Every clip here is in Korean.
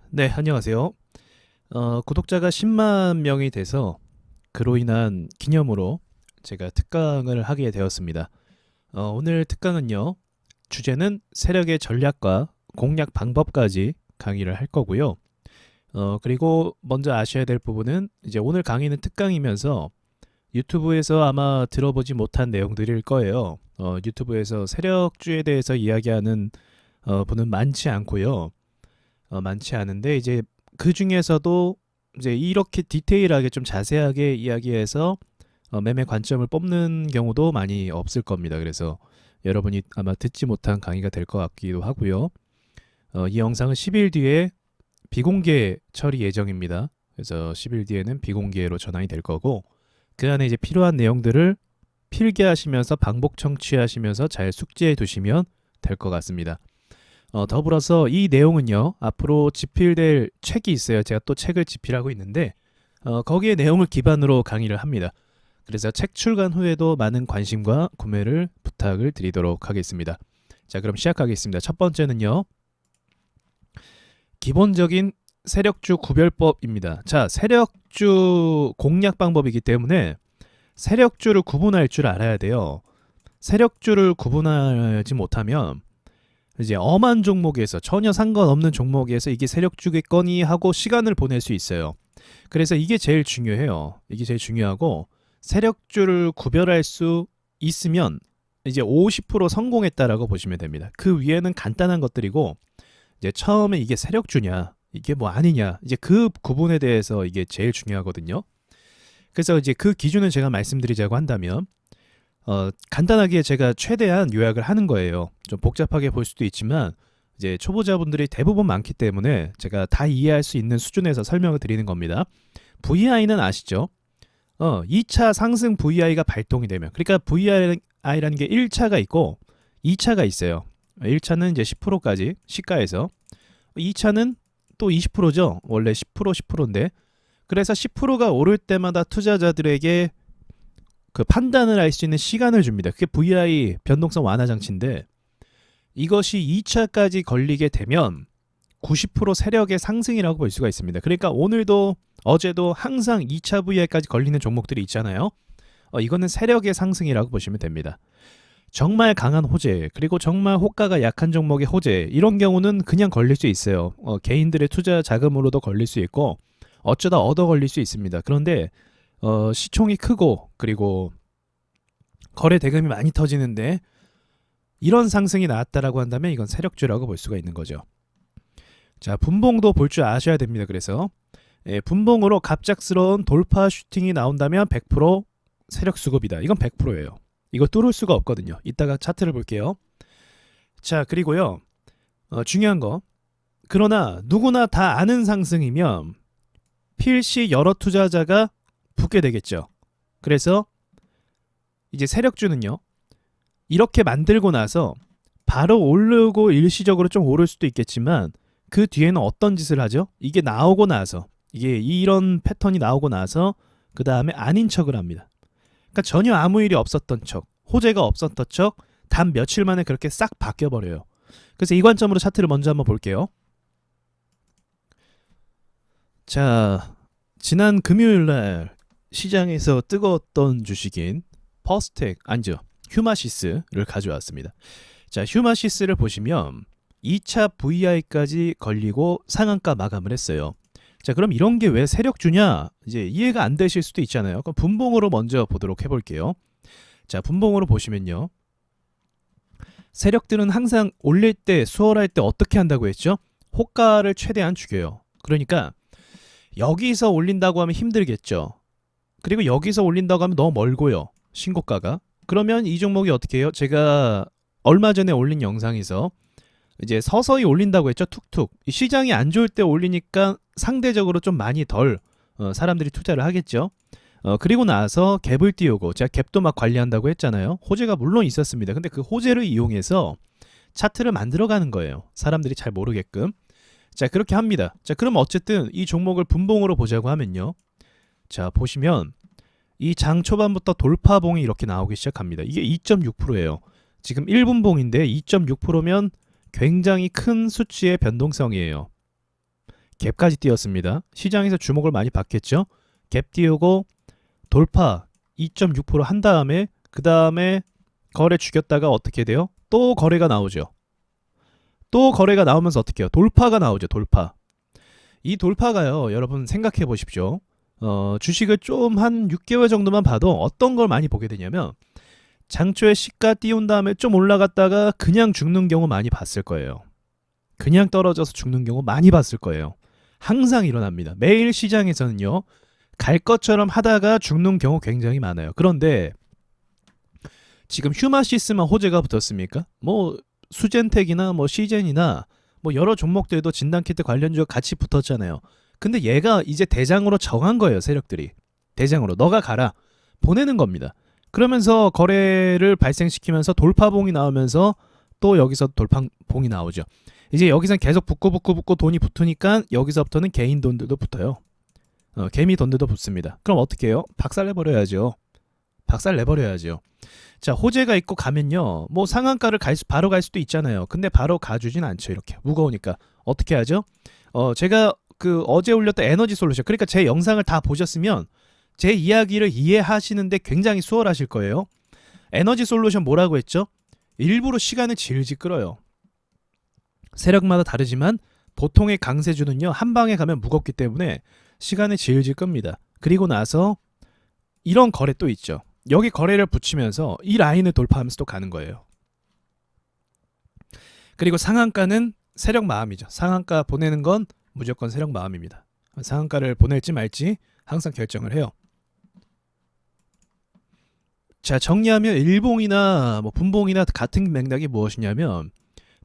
네, 안녕하세요. 구독자가 10만 명이 돼서 그로 인한 기념으로 제가 특강을 하게 되었습니다. 오늘 특강은요, 주제는 세력의 전략과 공략 방법까지 강의를 할 거고요. 그리고 먼저 아셔야 될 부분은 이제 오늘 강의는 특강이면서 유튜브에서 아마 들어보지 못한 내용들일 거예요. 유튜브에서 세력주에 대해서 이야기하는 분은 많지 않고요. 많지 않은데 이제 그 중에서도 이제 이렇게 디테일하게 좀 자세하게 이야기해서 매매 관점을 뽑는 경우도 많이 없을 겁니다. 그래서 여러분이 아마 듣지 못한 강의가 될 것 같기도 하고요. 이 영상은 10일 뒤에 비공개 처리 예정입니다. 그래서 10일 뒤에는 비공개로 전환이 될 거고 그 안에 이제 필요한 내용들을 필기하시면서 반복 청취하시면서 잘 숙지해 두시면 될 것 같습니다. 더불어서 이 내용은요, 앞으로 집필될 책이 있어요. 제가 또 책을 집필하고 있는데, 거기에 내용을 기반으로 강의를 합니다. 그래서 책 출간 후에도 많은 관심과 구매를 부탁을 드리도록 하겠습니다. 자, 그럼 시작하겠습니다. 첫 번째는요, 기본적인 세력주 구별법입니다. 자, 세력주 공략 방법이기 때문에 세력주를 구분할 줄 알아야 돼요. 세력주를 구분하지 못하면 이제 엄한 종목에서 전혀 상관없는 종목에서 이게 세력주겠거니 하고 시간을 보낼 수 있어요. 그래서 이게 제일 중요해요. 이게 제일 중요하고 세력주를 구별할 수 있으면 이제 50% 성공했다라고 보시면 됩니다. 그 위에는 간단한 것들이고 이제 처음에 이게 세력주냐 이게 뭐 아니냐 이제 그 구분에 대해서 이게 제일 중요하거든요. 그래서 이제 그 기준을 제가 말씀드리자고 한다면 간단하게 제가 최대한 요약을 하는 거예요. 좀 복잡하게 볼 수도 있지만 이제 초보자분들이 대부분 많기 때문에 제가 다 이해할 수 있는 수준에서 설명을 드리는 겁니다. VI는 아시죠? 2차 상승 VI가 발동이 되면 그러니까 VI라는 게 1차가 있고 2차가 있어요. 1차는 이제 10%까지 시가에서 2차는 또 20%죠. 원래 10% 10%인데 그래서 10%가 오를 때마다 투자자들에게 그 판단을 할 수 있는 시간을 줍니다. 그게 VI 변동성 완화 장치인데 이것이 2차까지 걸리게 되면 90% 세력의 상승이라고 볼 수가 있습니다. 그러니까 오늘도 어제도 항상 2차 VI까지 걸리는 종목들이 있잖아요. 이거는 세력의 상승이라고 보시면 됩니다. 정말 강한 호재 그리고 정말 호가가 약한 종목의 호재 이런 경우는 그냥 걸릴 수 있어요. 개인들의 투자 자금으로도 걸릴 수 있고 어쩌다 얻어 걸릴 수 있습니다. 그런데 시총이 크고 그리고 거래 대금이 많이 터지는데 이런 상승이 나왔다라고 한다면 이건 세력주라고 볼 수가 있는 거죠. 자, 분봉도 볼 줄 아셔야 됩니다. 그래서 분봉으로 갑작스러운 돌파 슈팅이 나온다면 100% 세력 수급이다. 이건 100%예요. 이거 뚫을 수가 없거든요. 이따가 차트를 볼게요. 자, 그리고요. 중요한 거. 그러나 누구나 다 아는 상승이면 필시 여러 투자자가 붙게 되겠죠. 그래서 이제 세력주는요. 이렇게 만들고 나서 바로 오르고 일시적으로 좀 오를 수도 있겠지만 그 뒤에는 어떤 짓을 하죠? 이게 나오고 나서 이게 이런 패턴이 나오고 나서 그 다음에 아닌 척을 합니다. 그러니까 전혀 아무 일이 없었던 척, 호재가 없었던 척, 단 며칠 만에 그렇게 싹 바뀌어버려요. 그래서 이 관점으로 차트를 먼저 한번 볼게요. 자, 지난 금요일날 시장에서 뜨거웠던 주식인 퍼스텍 아니죠 휴마시스를 가져왔습니다. 자, 휴마시스를 보시면 2차 VI까지 걸리고 상한가 마감을 했어요. 자, 그럼 이런 게 왜 세력주냐 이제 이해가 안 되실 수도 있잖아요. 그럼 분봉으로 먼저 보도록 해볼게요. 자, 분봉으로 보시면요, 세력들은 항상 올릴 때 수월할 때 어떻게 한다고 했죠? 호가를 최대한 죽여요. 그러니까 여기서 올린다고 하면 힘들겠죠. 그리고 여기서 올린다고 하면 너무 멀고요. 신고가가. 그러면 이 종목이 어떻게 해요? 제가 얼마 전에 올린 영상에서 이제 서서히 올린다고 했죠. 툭툭. 시장이 안 좋을 때 올리니까 상대적으로 좀 많이 덜 사람들이 투자를 하겠죠. 그리고 나서 갭을 띄우고 제가 갭도 막 관리한다고 했잖아요. 호재가 물론 있었습니다. 근데 그 호재를 이용해서 차트를 만들어가는 거예요. 사람들이 잘 모르게끔. 자, 그렇게 합니다. 자, 그럼 어쨌든 이 종목을 분봉으로 보자고 하면요. 자, 보시면 이 장 초반부터 돌파봉이 이렇게 나오기 시작합니다. 이게 2.6%예요. 지금 1분봉인데 2.6%면 굉장히 큰 수치의 변동성이에요. 갭까지 띄웠습니다. 시장에서 주목을 많이 받겠죠. 갭 띄우고 돌파 2.6%한 다음에 그 다음에 거래 죽였다가 어떻게 돼요? 또 거래가 나오죠. 또 거래가 나오면서 어떻게 해요? 돌파가 나오죠. 돌파. 이 돌파가요. 여러분 생각해 보십시오. 주식을 좀 한 6개월 정도만 봐도 어떤 걸 많이 보게 되냐면 장초에 시가 띄운 다음에 좀 올라갔다가 그냥 죽는 경우 많이 봤을 거예요. 그냥 떨어져서 죽는 경우 많이 봤을 거예요. 항상 일어납니다. 매일 시장에서는요. 갈 것처럼 하다가 죽는 경우 굉장히 많아요. 그런데 지금 휴마시스만 호재가 붙었습니까? 뭐 수젠텍이나 뭐 시젠이나 뭐 여러 종목들도 진단키트 관련주가 같이 붙었잖아요. 근데 얘가 이제 대장으로 정한 거예요. 세력들이. 대장으로 너가 가라. 보내는 겁니다. 그러면서 거래를 발생시키면서 돌파봉이 나오면서 또 여기서 돌파봉이 나오죠. 이제 여기선 계속 붙고 돈이 붙으니까 여기서부터는 개인 돈들도 붙어요. 개미 돈들도 붙습니다. 그럼 어떻게 해요? 박살내버려야죠. 박살내버려야죠. 자, 호재가 있고 가면요. 뭐 상한가를 바로 갈 수도 있잖아요. 근데 바로 가주진 않죠. 이렇게 무거우니까. 어떻게 하죠? 제가 그 어제 올렸던 에너지 솔루션, 그러니까 제 영상을 다 보셨으면 제 이야기를 이해하시는데 굉장히 수월하실 거예요. 에너지 솔루션 뭐라고 했죠? 일부러 시간을 질질 끌어요. 세력마다 다르지만 보통의 강세주는요. 한 방에 가면 무겁기 때문에 시간을 질질 끕니다. 그리고 나서 이런 거래 또 있죠. 여기 거래를 붙이면서 이 라인을 돌파하면서 또 가는 거예요. 그리고 상한가는 세력 마음이죠. 상한가 보내는 건 무조건 세력 마음입니다. 상한가를 보낼지 말지 항상 결정을 해요. 자, 정리하면 일봉이나 뭐 분봉이나 같은 맥락이 무엇이냐면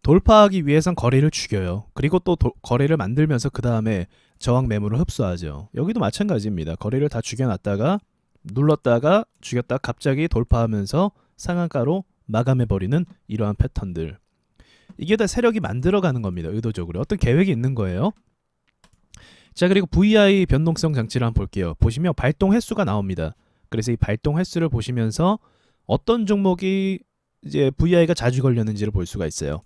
돌파하기 위해선 거래를 죽여요. 그리고 또 거래를 만들면서 그 다음에 저항 매물을 흡수하죠. 여기도 마찬가지입니다. 거래를 다 죽여놨다가 눌렀다가 죽였다가 갑자기 돌파하면서 상한가로 마감해버리는 이러한 패턴들. 이게 다 세력이 만들어가는 겁니다. 의도적으로. 어떤 계획이 있는 거예요. 자, 그리고 VI 변동성 장치를 한번 볼게요. 보시면 발동 횟수가 나옵니다. 그래서 이 발동 횟수를 보시면서 어떤 종목이 이제 VI가 자주 걸렸는지를 볼 수가 있어요.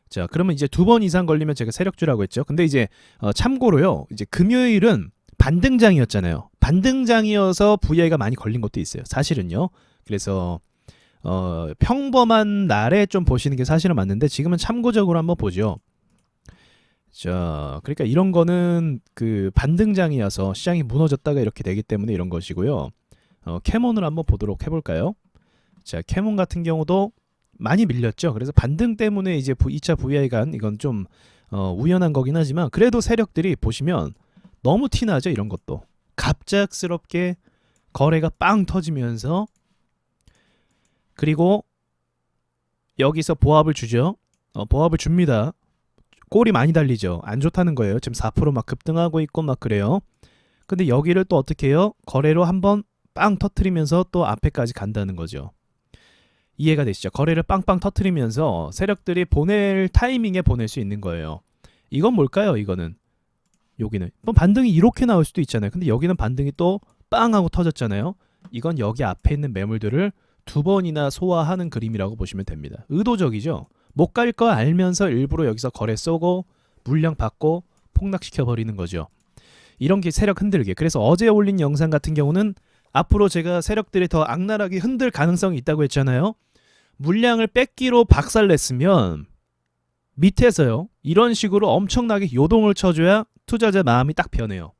자, 그러면 이제 2번 이상 걸리면 제가 세력주라고 했죠. 근데 이제 참고로요. 이제 금요일은 반등장이었잖아요. 반등장이어서 VI가 많이 걸린 것도 있어요. 사실은요. 그래서 평범한 날에 좀 보시는 게 사실은 맞는데 지금은 참고적으로 한번 보죠. 자, 그러니까 이런 거는 그 반등장이어서 시장이 무너졌다가 이렇게 되기 때문에 이런 것이고요. 캐몬을 한번 보도록 해볼까요? 자, 캐몬 같은 경우도 많이 밀렸죠. 그래서 반등 때문에 이제 2차 VI가 이건 좀 우연한 거긴 하지만 그래도 세력들이 보시면 너무 티나죠. 이런 것도 갑작스럽게 거래가 빵 터지면서 그리고 여기서 보합을 주죠. 보합을 줍니다. 꼴이 많이 달리죠. 안 좋다는 거예요. 지금 4% 막 급등하고 있고 막 그래요. 근데 여기를 또 어떻게 해요? 거래로 한번 빵 터트리면서 또 앞에까지 간다는 거죠. 이해가 되시죠? 거래를 빵빵 터트리면서 세력들이 보낼 타이밍에 보낼 수 있는 거예요. 이건 뭘까요? 이거는 여기는 반등이 이렇게 나올 수도 있잖아요. 근데 여기는 반등이 또 빵 하고 터졌잖아요. 이건 여기 앞에 있는 매물들을 2번이나 소화하는 그림이라고 보시면 됩니다. 의도적이죠. 못 갈 거 알면서 일부러 여기서 거래 쏘고 물량 받고 폭락시켜 버리는 거죠. 이런 게 세력 흔들기. 그래서 어제 올린 영상 같은 경우는 앞으로 제가 세력들이 더 악랄하게 흔들 가능성이 있다고 했잖아요. 물량을 뺏기로 박살냈으면 밑에서요. 이런 식으로 엄청나게 요동을 쳐줘야 투자자 마음이 딱 변해요.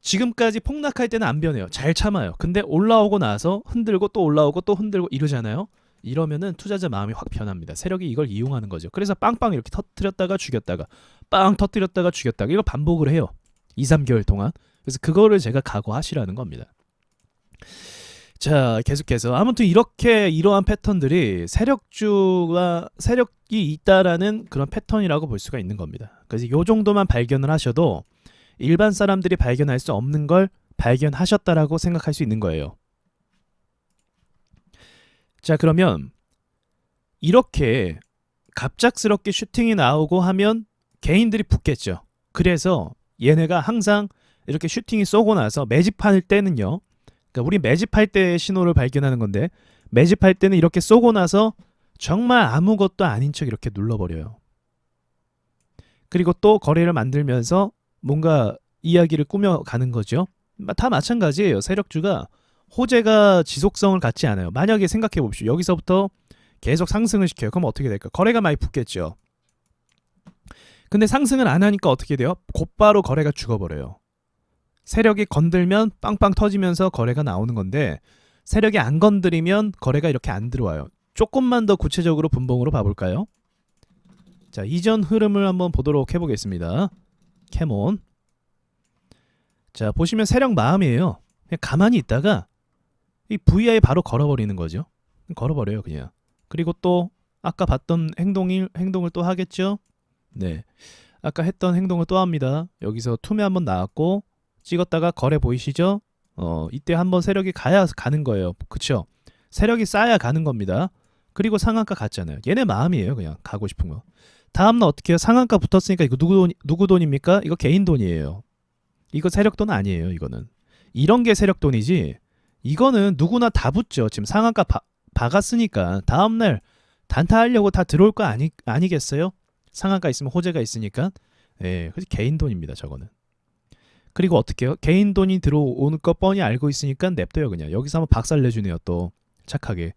지금까지 폭락할 때는 안 변해요. 잘 참아요. 근데 올라오고 나서 흔들고 또 올라오고 또 흔들고 이러잖아요. 이러면은 투자자 마음이 확 변합니다. 세력이 이걸 이용하는 거죠. 그래서 빵빵 이렇게 터뜨렸다가 죽였다가 빵 터뜨렸다가 죽였다가 이거 반복을 해요. 2, 3개월 동안. 그래서 그거를 제가 각오하시라는 겁니다. 자, 계속해서 아무튼 이렇게 이러한 패턴들이 세력이 있다라는 그런 패턴이라고 볼 수가 있는 겁니다. 그래서 이 정도만 발견을 하셔도 일반 사람들이 발견할 수 없는 걸 발견하셨다라고 생각할 수 있는 거예요. 자, 그러면 이렇게 갑작스럽게 슈팅이 나오고 하면 개인들이 붙겠죠. 그래서 얘네가 항상 이렇게 슈팅이 쏘고 나서 매집할 때는요. 그러니까 우리 매집할 때 신호를 발견하는 건데 매집할 때는 이렇게 쏘고 나서 정말 아무것도 아닌 척 이렇게 눌러버려요. 그리고 또 거래를 만들면서 뭔가 이야기를 꾸며가는 거죠. 다 마찬가지예요. 세력주가 호재가 지속성을 갖지 않아요. 만약에 생각해 봅시오. 여기서부터 계속 상승을 시켜요. 그럼 어떻게 될까? 거래가 많이 붙겠죠. 근데 상승을 안 하니까 어떻게 돼요? 곧바로 거래가 죽어버려요. 세력이 건들면 빵빵 터지면서 거래가 나오는 건데 세력이 안 건드리면 거래가 이렇게 안 들어와요. 조금만 더 구체적으로 분봉으로 봐볼까요? 자, 이전 흐름을 한번 보도록 해보겠습니다. 캐몬. 자, 보시면 세력 마음이에요. 그냥 가만히 있다가 이 VI 바로 걸어버리는 거죠. 걸어버려요, 그냥. 그리고 또 아까 봤던 행동을 또 하겠죠. 네, 아까 했던 행동을 또 합니다. 여기서 투매 한번 나왔고 찍었다가 거래 보이시죠? 이때 한번 세력이 가야 가는 거예요. 그쵸? 세력이 쌓아야 가는 겁니다. 그리고 상한가 갔잖아요. 얘네 마음이에요. 그냥 가고 싶은 거. 다음날 어떻게 해요? 상한가 붙었으니까 이거 누구 돈입니까? 이거 개인 돈이에요. 이거 세력 돈 아니에요. 이거는 이런 게 세력 돈이지. 이거는 누구나 다 붙죠. 지금 상한가 박았으니까 다음날 단타하려고 다 들어올 거 아니겠어요? 상한가 있으면 호재가 있으니까. 예, 그래서 개인 돈입니다. 저거는. 그리고 어떻게 해요? 개인 돈이 들어오는 거 뻔히 알고 있으니까 냅둬요. 그냥 여기서 한번 박살 내주네요. 또 착하게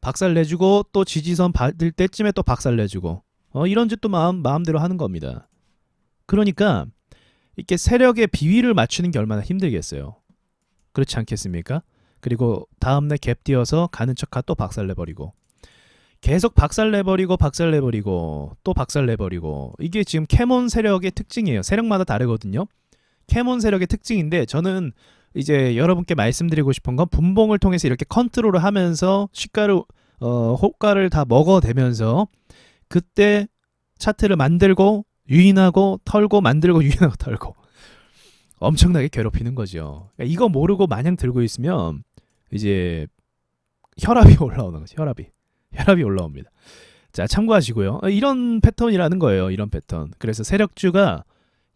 박살 내주고 또 지지선 받을 때쯤에 또 박살 내주고 이런 짓도 마음대로 하는 겁니다. 그러니까 이렇게 세력의 비위를 맞추는 게 얼마나 힘들겠어요. 그렇지 않겠습니까? 그리고 다음날 갭 띄어서 가는 척하 또 박살 내버리고 계속 박살 내버리고 또 박살 내버리고. 이게 지금 캐몬 세력의 특징이에요. 세력마다 다르거든요. 캐몬 세력의 특징인데 저는 이제 여러분께 말씀드리고 싶은 건 분봉을 통해서 이렇게 컨트롤을 하면서 시가를 호가를 다 먹어대면서 그때 차트를 만들고 유인하고 털고 만들고 유인하고 털고 엄청나게 괴롭히는 거죠. 그러니까 이거 모르고 마냥 들고 있으면 이제 혈압이 올라오는 거죠. 혈압이 올라옵니다. 자, 참고하시고요. 이런 패턴이라는 거예요. 이런 패턴. 그래서 세력주가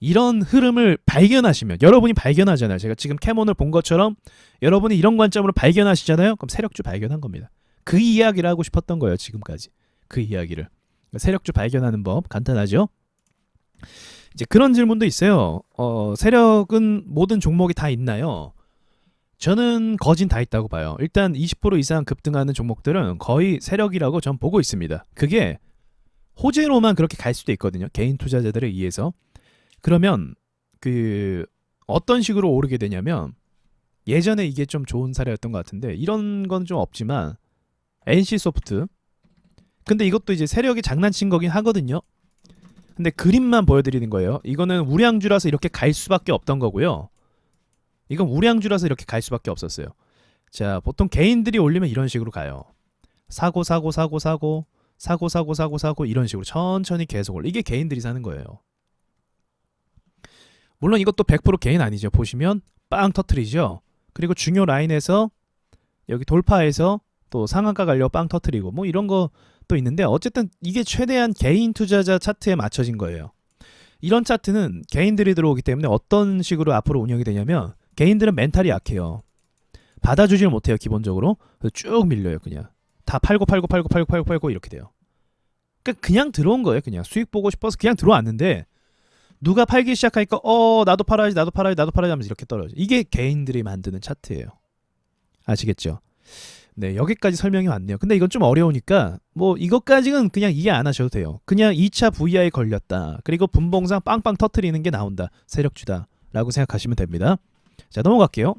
이런 흐름을 발견하시면, 여러분이 발견하잖아요. 제가 지금 캐몬을 본 것처럼 여러분이 이런 관점으로 발견하시잖아요. 그럼 세력주 발견한 겁니다. 그 이야기를 하고 싶었던 거예요. 지금까지 그 이야기를. 세력주 발견하는 법 간단하죠. 이제 그런 질문도 있어요. 세력은 모든 종목이 다 있나요? 저는 거진 다 있다고 봐요. 일단 20% 이상 급등하는 종목들은 거의 세력이라고 전 보고 있습니다. 그게 호재로만 그렇게 갈 수도 있거든요. 개인 투자자들에 의해서. 그러면 그 어떤 식으로 오르게 되냐면, 예전에 이게 좀 좋은 사례였던 것 같은데 이런 건 좀 없지만 NC소프트. 근데 이것도 이제 세력이 장난친 거긴 하거든요. 근데 그림만 보여드리는 거예요. 이거는 우량주라서 이렇게 갈 수밖에 없던 거고요. 이건 우량주라서 이렇게 갈 수밖에 없었어요. 자, 보통 개인들이 올리면 이런 식으로 가요. 사고 이런 식으로 천천히 계속 올라. 이게 개인들이 사는 거예요. 물론 이것도 100% 개인 아니죠. 보시면 빵 터트리죠. 그리고 중요 라인에서 여기 돌파해서 또 상한가 가려고 빵 터트리고 뭐 이런 거 또 있는데, 어쨌든 이게 최대한 개인 투자자 차트에 맞춰진 거예요. 이런 차트는 개인들이 들어오기 때문에 어떤 식으로 앞으로 운영이 되냐면, 개인들은 멘탈이 약해요. 받아주지를 못해요. 기본적으로. 그래서 쭉 밀려요. 그냥 다 팔고 이렇게 돼요. 그냥 들어온 거예요. 그냥 수익 보고 싶어서 그냥 들어왔는데 누가 팔기 시작하니까 나도 팔아야지 하면서 이렇게 떨어져. 이게 개인들이 만드는 차트예요. 아시겠죠? 네, 여기까지 설명이 왔네요. 근데 이건 좀 어려우니까 뭐 이것까지는 그냥 이해 안 하셔도 돼요. 그냥 2차 VI 걸렸다. 그리고 분봉상 빵빵 터트리는 게 나온다. 세력주다. 라고 생각하시면 됩니다. 자, 넘어갈게요.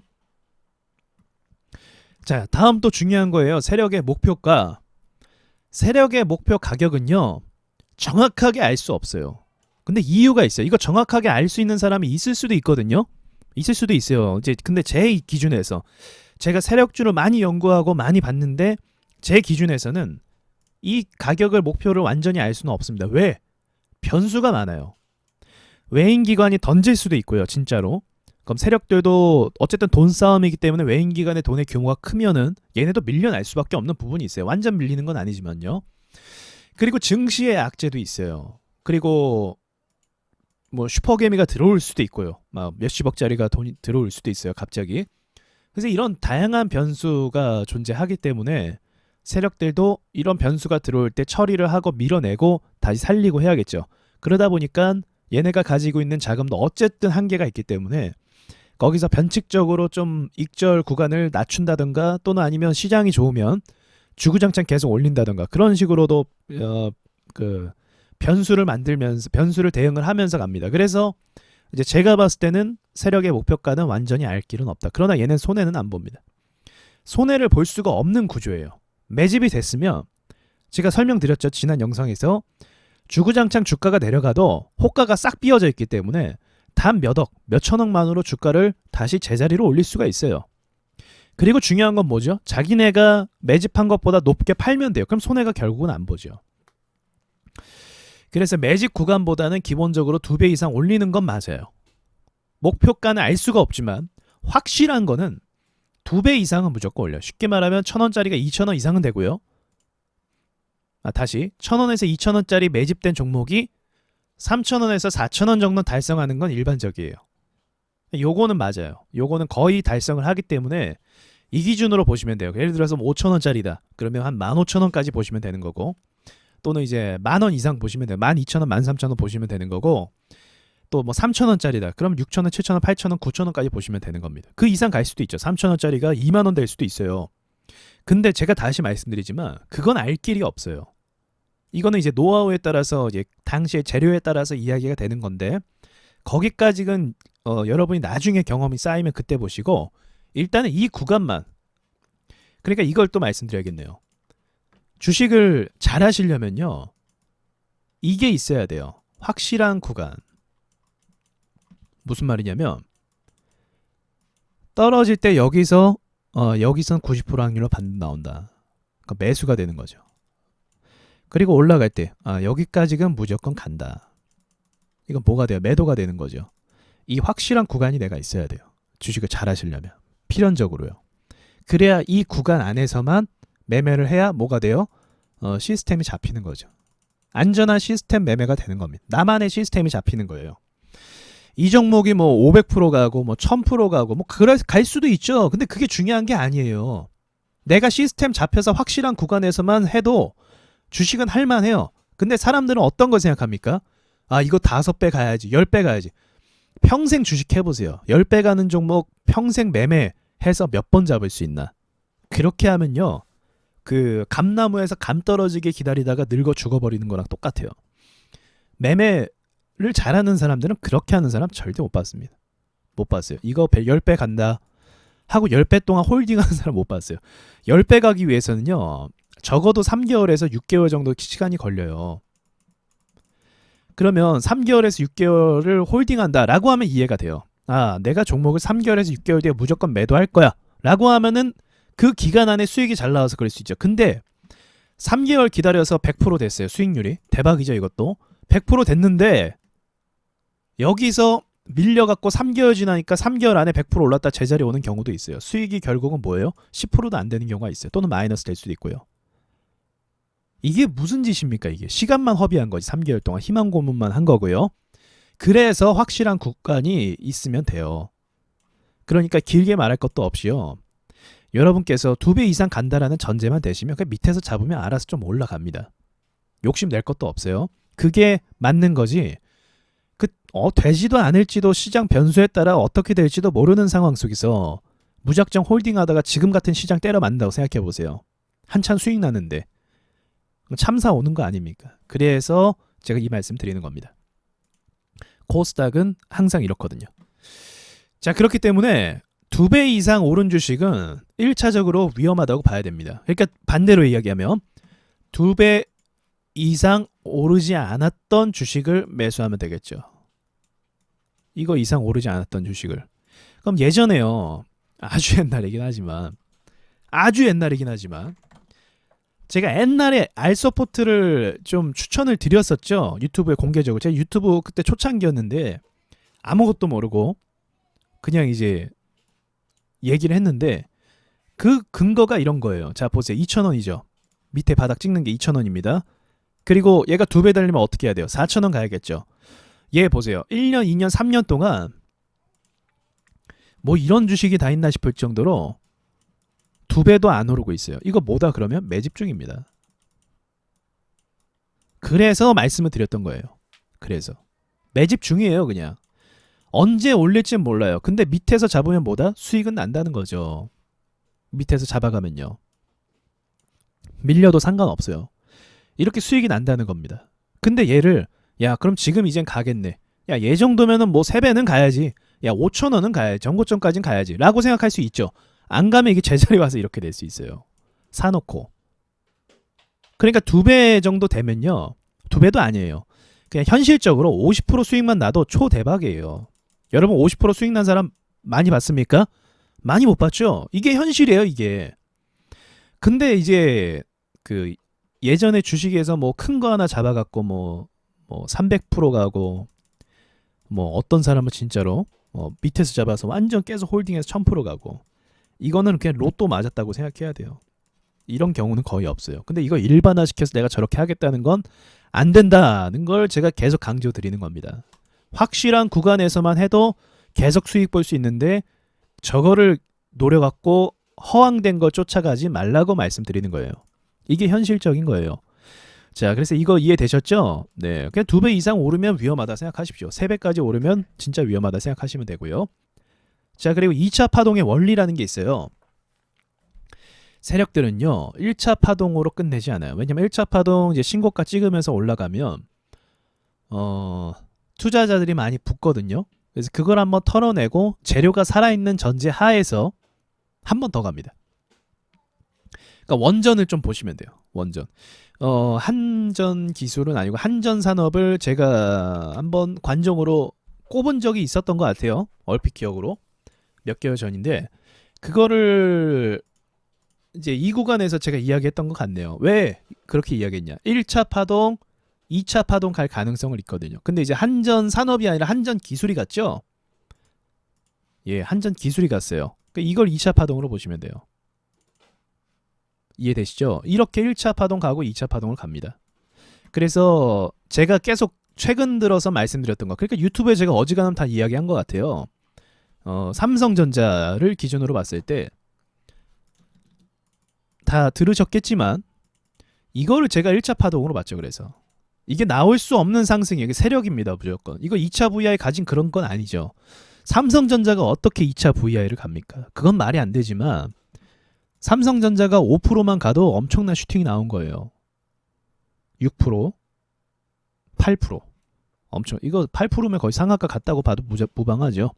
자, 다음 또 중요한 거예요. 세력의 목표가. 세력의 목표 가격은요, 정확하게 알 수 없어요. 근데 이유가 있어요. 이거 정확하게 알 수 있는 사람이 있을 수도 있거든요. 있을 수도 있어요. 이제 근데 제 기준에서 제가 세력주를 많이 연구하고 많이 봤는데 제 기준에서는 이 가격을 목표를 완전히 알 수는 없습니다. 왜? 변수가 많아요. 외인 기관이 던질 수도 있고요. 진짜로. 그럼 세력들도 어쨌든 돈 싸움이기 때문에 외인 기관의 돈의 규모가 크면은 얘네도 밀려날 수밖에 없는 부분이 있어요. 완전 밀리는 건 아니지만요. 그리고 증시의 악재도 있어요. 그리고 뭐 슈퍼개미가 들어올 수도 있고요. 막 몇십억짜리가 돈이 들어올 수도 있어요. 갑자기. 그래서 이런 다양한 변수가 존재하기 때문에 세력들도 이런 변수가 들어올 때 처리를 하고 밀어내고 다시 살리고 해야겠죠. 그러다 보니까 얘네가 가지고 있는 자금도 어쨌든 한계가 있기 때문에 거기서 변칙적으로 좀 익절 구간을 낮춘다든가 또는 아니면 시장이 좋으면 주구장창 계속 올린다든가 그런 식으로도 그 변수를 만들면서 변수를 대응을 하면서 갑니다. 그래서 이제 제가 봤을 때는 세력의 목표가는 완전히 알 길은 없다. 그러나 얘는 손해는 안 봅니다. 손해를 볼 수가 없는 구조예요. 매집이 됐으면 제가 설명드렸죠. 지난 영상에서 주구장창 주가가 내려가도 호가가 싹 비어져 있기 때문에 단 몇 억, 몇 천억만으로 주가를 다시 제자리로 올릴 수가 있어요. 그리고 중요한 건 뭐죠? 자기네가 매집한 것보다 높게 팔면 돼요. 그럼 손해가 결국은 안 보죠. 그래서 매집 구간보다는 기본적으로 2배 이상 올리는 건 맞아요. 목표가는 알 수가 없지만 확실한 거는 2배 이상은 무조건 올려요. 쉽게 말하면 1,000원짜리가 2,000원 이상은 되고요. 다시 1,000원에서 2,000원짜리 매집된 종목이 3,000원에서 4,000원 정도 달성하는 건 일반적이에요. 요거는 맞아요. 요거는 거의 달성을 하기 때문에 이 기준으로 보시면 돼요. 예를 들어서 5,000원짜리다. 그러면 한 15,000원까지 보시면 되는 거고 또는 이제 10,000원 이상 보시면 돼요. 12,000원, 13,000원 보시면 되는 거고 또 뭐 3,000원짜리다. 그럼 6,000원, 7,000원, 8,000원, 9,000원까지 보시면 되는 겁니다. 그 이상 갈 수도 있죠. 3,000원짜리가 2만원 될 수도 있어요. 근데 제가 다시 말씀드리지만 그건 알 길이 없어요. 이거는 이제 노하우에 따라서 이제 당시의 재료에 따라서 이야기가 되는 건데 거기까지는 여러분이 나중에 경험이 쌓이면 그때 보시고 일단은 이 구간만 그러니까 이걸 또 말씀드려야겠네요. 주식을 잘 하시려면요. 이게 있어야 돼요. 확실한 구간. 무슨 말이냐면 떨어질 때 여기선 90% 확률로 반등 나온다. 그러니까 매수가 되는 거죠. 그리고 올라갈 때 여기까지는 무조건 간다. 이건 뭐가 돼요? 매도가 되는 거죠. 이 확실한 구간이 내가 있어야 돼요. 주식을 잘 하시려면. 필연적으로요. 그래야 이 구간 안에서만 매매를 해야 뭐가 돼요? 시스템이 잡히는 거죠. 안전한 시스템 매매가 되는 겁니다. 나만의 시스템이 잡히는 거예요. 이 종목이 뭐 500% 가고 뭐 1000% 가고 뭐 갈 수도 있죠. 근데 그게 중요한 게 아니에요. 내가 시스템 잡혀서 확실한 구간에서만 해도 주식은 할만해요. 근데 사람들은 어떤 거 생각합니까? 이거 5배 가야지, 10배 가야지. 평생 주식 해보세요. 10배 가는 종목 평생 매매해서 몇 번 잡을 수 있나? 그렇게 하면요. 그 감나무에서 감 떨어지게 기다리다가 늙어 죽어버리는 거랑 똑같아요. 매매를 잘하는 사람들은 그렇게 하는 사람 절대 못 봤습니다. 못 봤어요. 이거 10배 간다 하고 10배 동안 홀딩하는 사람 못 봤어요. 10배 가기 위해서는요. 적어도 3개월에서 6개월 정도 시간이 걸려요. 그러면 3개월에서 6개월을 홀딩한다라고 하면 이해가 돼요. 내가 종목을 3개월에서 6개월 뒤에 무조건 매도할 거야 라고 하면은 그 기간 안에 수익이 잘 나와서 그럴 수 있죠. 근데 3개월 기다려서 100% 됐어요. 수익률이. 대박이죠 이것도. 100% 됐는데 여기서 밀려갖고 3개월 지나니까 3개월 안에 100% 올랐다 제자리 오는 경우도 있어요. 수익이 결국은 뭐예요? 10%도 안 되는 경우가 있어요. 또는 마이너스 될 수도 있고요. 이게 무슨 짓입니까 이게. 시간만 허비한 거지. 3개월 동안 희망 고문만 한 거고요. 그래서 확실한 구간이 있으면 돼요. 그러니까 길게 말할 것도 없이요. 여러분께서 2배 이상 간다라는 전제만 되시면 그 밑에서 잡으면 알아서 좀 올라갑니다. 욕심 낼 것도 없어요. 그게 맞는 거지. 되지도 않을지도 시장 변수에 따라 어떻게 될지도 모르는 상황 속에서 무작정 홀딩하다가 지금 같은 시장 때려 맞는다고 생각해 보세요. 한참 수익 나는데 참사 오는 거 아닙니까? 그래서 제가 이 말씀 드리는 겁니다. 코스닥은 항상 이렇거든요. 자, 그렇기 때문에 2배 이상 오른 주식은 1차적으로 위험하다고 봐야 됩니다. 그러니까 반대로 이야기하면 2배 이상 오르지 않았던 주식을 매수하면 되겠죠. 이거 이상 오르지 않았던 주식을. 그럼 예전에요. 아주 옛날이긴 하지만 제가 옛날에 알서포트를 좀 추천을 드렸었죠. 유튜브에 공개적으로. 제가 유튜브 그때 초창기였는데 아무것도 모르고 그냥 이제 얘기를 했는데 그 근거가 이런 거예요. 자 보세요. 2,000원이죠. 밑에 바닥 찍는 게 2,000원입니다. 그리고 얘가 2배 달리면 어떻게 해야 돼요? 4,000원 가야겠죠. 얘 보세요. 1년, 2년, 3년 동안 뭐 이런 주식이 다 있나 싶을 정도로 2배도 안 오르고 있어요. 이거 뭐다 그러면? 매집 중입니다. 그래서 말씀을 드렸던 거예요. 그래서 매집 중이에요, 그냥. 언제 올릴지 몰라요. 근데 밑에서 잡으면 뭐다? 수익은 난다는 거죠. 밑에서 잡아가면요. 밀려도 상관없어요. 이렇게 수익이 난다는 겁니다. 근데 얘를 야 그럼 지금 이젠 가겠네. 야 얘 정도면은 뭐 3배는 가야지. 야 5천 원은 가야지. 전고점까진 가야지. 라고 생각할 수 있죠. 안 가면 이게 제자리 와서 이렇게 될 수 있어요. 사놓고. 그러니까 2배 정도 되면요. 2배도 아니에요. 그냥 현실적으로 50% 수익만 나도 초대박이에요. 여러분 50% 수익 난 사람 많이 봤습니까? 많이 못 봤죠? 이게 현실이에요, 이게. 근데 이제 그 예전에 주식에서 뭐 큰 거 하나 잡아갖고 뭐 300% 가고 뭐 어떤 사람은 진짜로 밑에서 잡아서 완전 계속 홀딩해서 1000% 가고 이거는 그냥 로또 맞았다고 생각해야 돼요. 이런 경우는 거의 없어요. 근데 이거 일반화시켜서 내가 저렇게 하겠다는 건 안 된다는 걸 제가 계속 강조드리는 겁니다. 확실한 구간에서만 해도 계속 수익 볼 수 있는데 저거를 노려갖고 허황된 걸 쫓아가지 말라고 말씀드리는 거예요. 이게 현실적인 거예요. 자, 그래서 이거 이해되셨죠? 네, 그냥 2배 이상 오르면 위험하다 생각하십시오. 3배까지 오르면 진짜 위험하다 생각하시면 되고요. 자, 그리고 2차 파동의 원리라는 게 있어요. 세력들은요 1차 파동으로 끝내지 않아요. 왜냐면 1차 파동 이제 신고가 찍으면서 올라가면 투자자들이 많이 붙거든요. 그래서 그걸 한번 털어내고 재료가 살아있는 전제 하에서 한 번 더 갑니다. 그러니까 원전을 좀 보시면 돼요. 원전. 한전 기술은 아니고 한전 산업을 제가 한번 관종으로 꼽은 적이 있었던 것 같아요. 얼핏 기억으로 몇 개월 전인데 그거를 이제 이 구간에서 제가 이야기했던 것 같네요. 왜 그렇게 이야기했냐? 1차 파동, 2차 파동 갈 가능성을 있거든요. 근데 이제 한전 산업이 아니라 한전 기술이 갔죠? 예, 한전 기술이 갔어요. 그러니까 이걸 2차 파동으로 보시면 돼요. 이해되시죠? 이렇게 1차 파동 가고 2차 파동을 갑니다. 그래서 제가 계속 최근 들어서 말씀드렸던 거, 그러니까 유튜브에 제가 어지간하면 다 이야기한 것 같아요. 삼성전자를 기준으로 봤을 때 다 들으셨겠지만 이거를 제가 1차 파동으로 봤죠. 그래서 이게 나올 수 없는 상승이에요. 이게 세력입니다. 무조건. 이거 2차 VI 가진 그런 건 아니죠. 삼성전자가 어떻게 2차 VI를 갑니까? 그건 말이 안 되지만 삼성전자가 5%만 가도 엄청난 슈팅이 나온 거예요. 6%, 8%. 엄청 이거 8%면 거의 상한가 갔다고 봐도 무방하죠.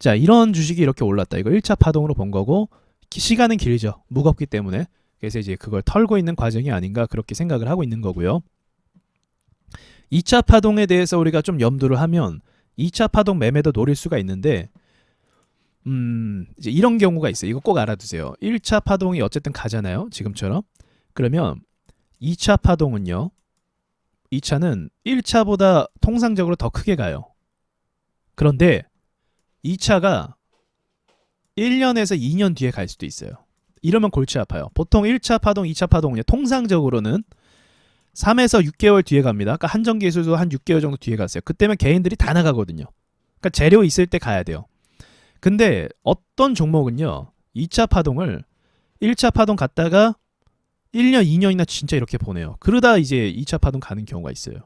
자, 이런 주식이 이렇게 올랐다. 이거 1차 파동으로 본 거고 시간은 길죠. 무겁기 때문에. 그래서 이제 그걸 털고 있는 과정이 아닌가 그렇게 생각을 하고 있는 거고요. 2차 파동에 대해서 우리가 좀 염두를 하면 2차 파동 매매도 노릴 수가 있는데 이제 이런 경우가 있어요. 이거 꼭 알아두세요. 1차 파동이 어쨌든 가잖아요. 지금처럼. 그러면 2차 파동은요. 2차는 1차보다 통상적으로 더 크게 가요. 그런데 2차가 1년에서 2년 뒤에 갈 수도 있어요. 이러면 골치 아파요. 보통 1차 파동, 2차 파동은요. 통상적으로는 3에서 6개월 뒤에 갑니다. 그러니까 한전기술도 한 6개월 정도 뒤에 갔어요. 그때면 개인들이 다 나가거든요. 그러니까 재료 있을 때 가야 돼요. 근데 어떤 종목은요. 2차 파동을 1차 파동 갔다가 1년, 2년이나 진짜 이렇게 보내요. 그러다 이제 2차 파동 가는 경우가 있어요.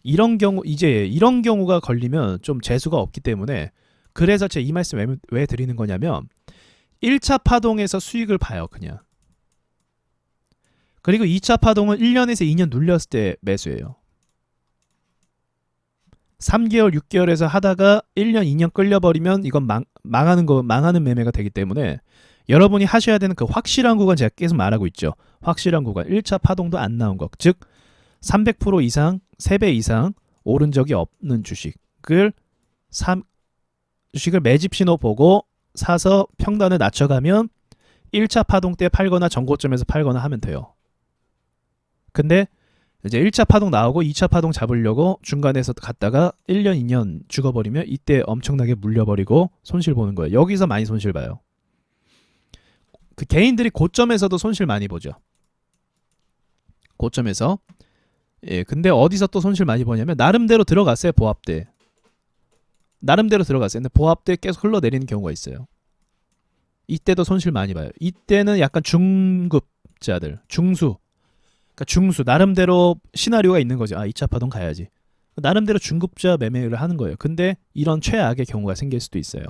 이런 경우가 걸리면 좀 재수가 없기 때문에 그래서 제가 이 말씀 왜 드리는 거냐면 1차 파동에서 수익을 봐요. 그냥. 그리고 2차 파동은 1년에서 2년 눌렸을 때 매수해요. 3개월, 6개월에서 하다가 1년, 2년 끌려버리면 이건 망하는 매매가 되기 때문에 여러분이 하셔야 되는 그 확실한 구간 제가 계속 말하고 있죠. 확실한 구간. 1차 파동도 안 나온 것. 즉 300% 이상, 3배 이상 오른 적이 없는 주식을 매집 신호 보고 사서 평단을 낮춰가면 1차 파동 때 팔거나 전고점에서 팔거나 하면 돼요. 근데 이제 1차 파동 나오고 2차 파동 잡으려고 중간에서 갔다가 1년, 2년 죽어버리면 이때 엄청나게 물려버리고 손실 보는 거예요. 여기서 많이 손실 봐요. 그 개인들이 고점에서도 손실 많이 보죠. 고점에서. 예, 근데 어디서 또 손실 많이 보냐면 나름대로 들어갔어요. 보합 때. 나름대로 들어갔어요. 근데 보합 때 계속 흘러내리는 경우가 있어요. 이때도 손실 많이 봐요. 이때는 약간 중급자들, 중수. 그러니까 중수 나름대로 시나리오가 있는 거죠. 아, 2차 파동 가야지. 나름대로 중급자 매매를 하는 거예요. 근데 이런 최악의 경우가 생길 수도 있어요.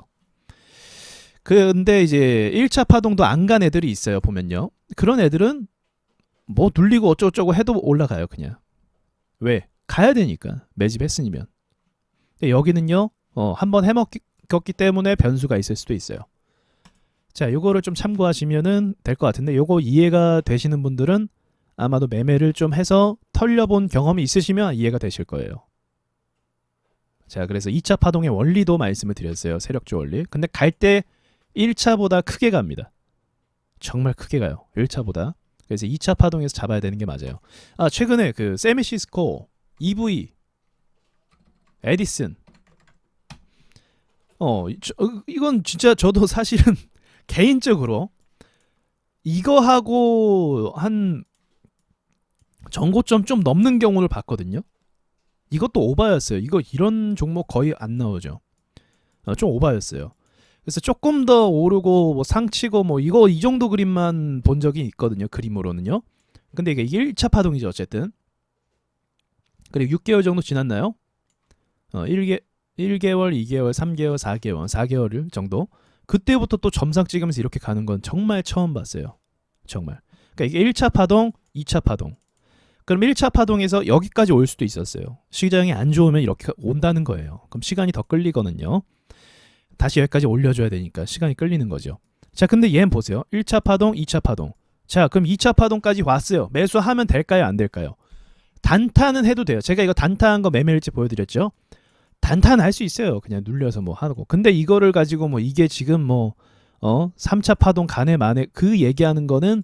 근데 이제 1차 파동도 안 간 애들이 있어요. 보면요. 그런 애들은 뭐 눌리고 어쩌고저쩌고 해도 올라가요. 그냥. 왜? 가야 되니까. 매집했으면. 근데 여기는요. 한번 해먹었기 때문에 변수가 있을 수도 있어요. 자, 요거를 좀 참고하시면은 될 것 같은데, 요거 이해가 되시는 분들은 아마도 매매를 좀 해서 털려본 경험이 있으시면 이해가 되실 거예요. 자, 그래서 2차 파동의 원리도 말씀을 드렸어요. 세력주 원리. 근데 갈 때 1차보다 크게 갑니다. 정말 크게 가요. 1차보다. 그래서 2차 파동에서 잡아야 되는 게 맞아요. 아, 최근에 그 세미시스코, EV, 에디슨. 이건 진짜 저도 사실은 개인적으로 이거 하고 한 전고점 좀 넘는 경우를 봤거든요. 이것도 오바였어요. 이런 종목 거의 안 나오죠. 좀 오바였어요. 그래서 조금 더 오르고 뭐 상치고 뭐 이 정도 그림만 본 적이 있거든요. 그림으로는요. 근데 이게 1차 파동이죠. 어쨌든. 그리고 6개월 정도 지났나요? 1개월, 2개월, 3개월, 4개월 정도. 그때부터 또 점상 찍으면서 이렇게 가는 건 정말 처음 봤어요. 정말. 그러니까 이게 1차 파동, 2차 파동. 그럼 1차 파동에서 여기까지 올 수도 있었어요. 시장이 안 좋으면 이렇게 온다는 거예요. 그럼 시간이 더 끌리거든요. 다시 여기까지 올려줘야 되니까 시간이 끌리는 거죠. 자, 근데 얘는 보세요. 1차 파동, 2차 파동. 자, 그럼 2차 파동까지 왔어요. 매수하면 될까요? 안 될까요? 단타는 해도 돼요. 제가 이거 단타한 거 매매일지 보여드렸죠? 단타는 할 수 있어요. 그냥 눌려서 뭐 하고. 근데 이거를 가지고 뭐 이게 지금 3차 파동 가네 마네 그 얘기하는 거는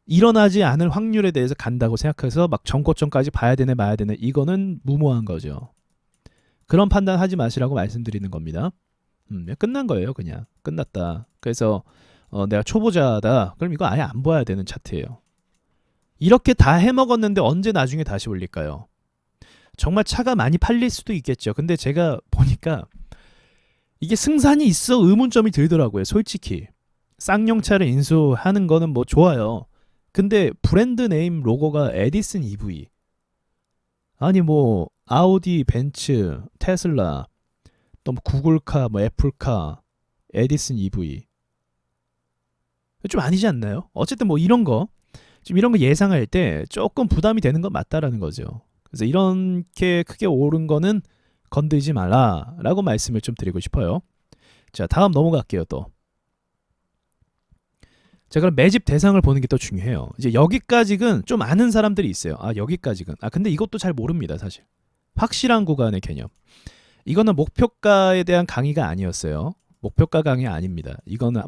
일어나지 않을 확률에 대해서 간다고 생각해서 막 전고점까지 봐야 되네 마야 되네 이거는 무모한 거죠. 그런 판단 하지 마시라고 말씀드리는 겁니다. 끝난 거예요. 그냥 끝났다. 그래서 내가 초보자다. 그럼 이거 아예 안 봐야 되는 차트예요. 이렇게 다 해먹었는데 언제 나중에 다시 올릴까요? 정말 차가 많이 팔릴 수도 있겠죠. 근데 제가 보니까 이게 승산이 있어 의문점이 들더라고요. 솔직히 쌍용차를 인수하는 거는 뭐 좋아요. 근데 브랜드 네임 로고가 에디슨 EV. 아니 뭐 아우디, 벤츠, 테슬라, 또 뭐 구글카, 뭐 애플카, 에디슨 EV. 좀 아니지 않나요? 어쨌든 뭐 이런 거 예상할 때 조금 부담이 되는 건 맞다라는 거죠. 그래서 이렇게 크게 오른 거는 건들지 말라라고 말씀을 좀 드리고 싶어요. 자, 다음 넘어갈게요. 또. 자, 그럼 매집 대상을 보는 게 또 중요해요. 이제 여기까지는 좀 아는 사람들이 있어요. 여기까지는. 근데 이것도 잘 모릅니다, 사실. 확실한 구간의 개념. 이거는 목표가에 대한 강의가 아니었어요. 목표가 강의 아닙니다. 이거는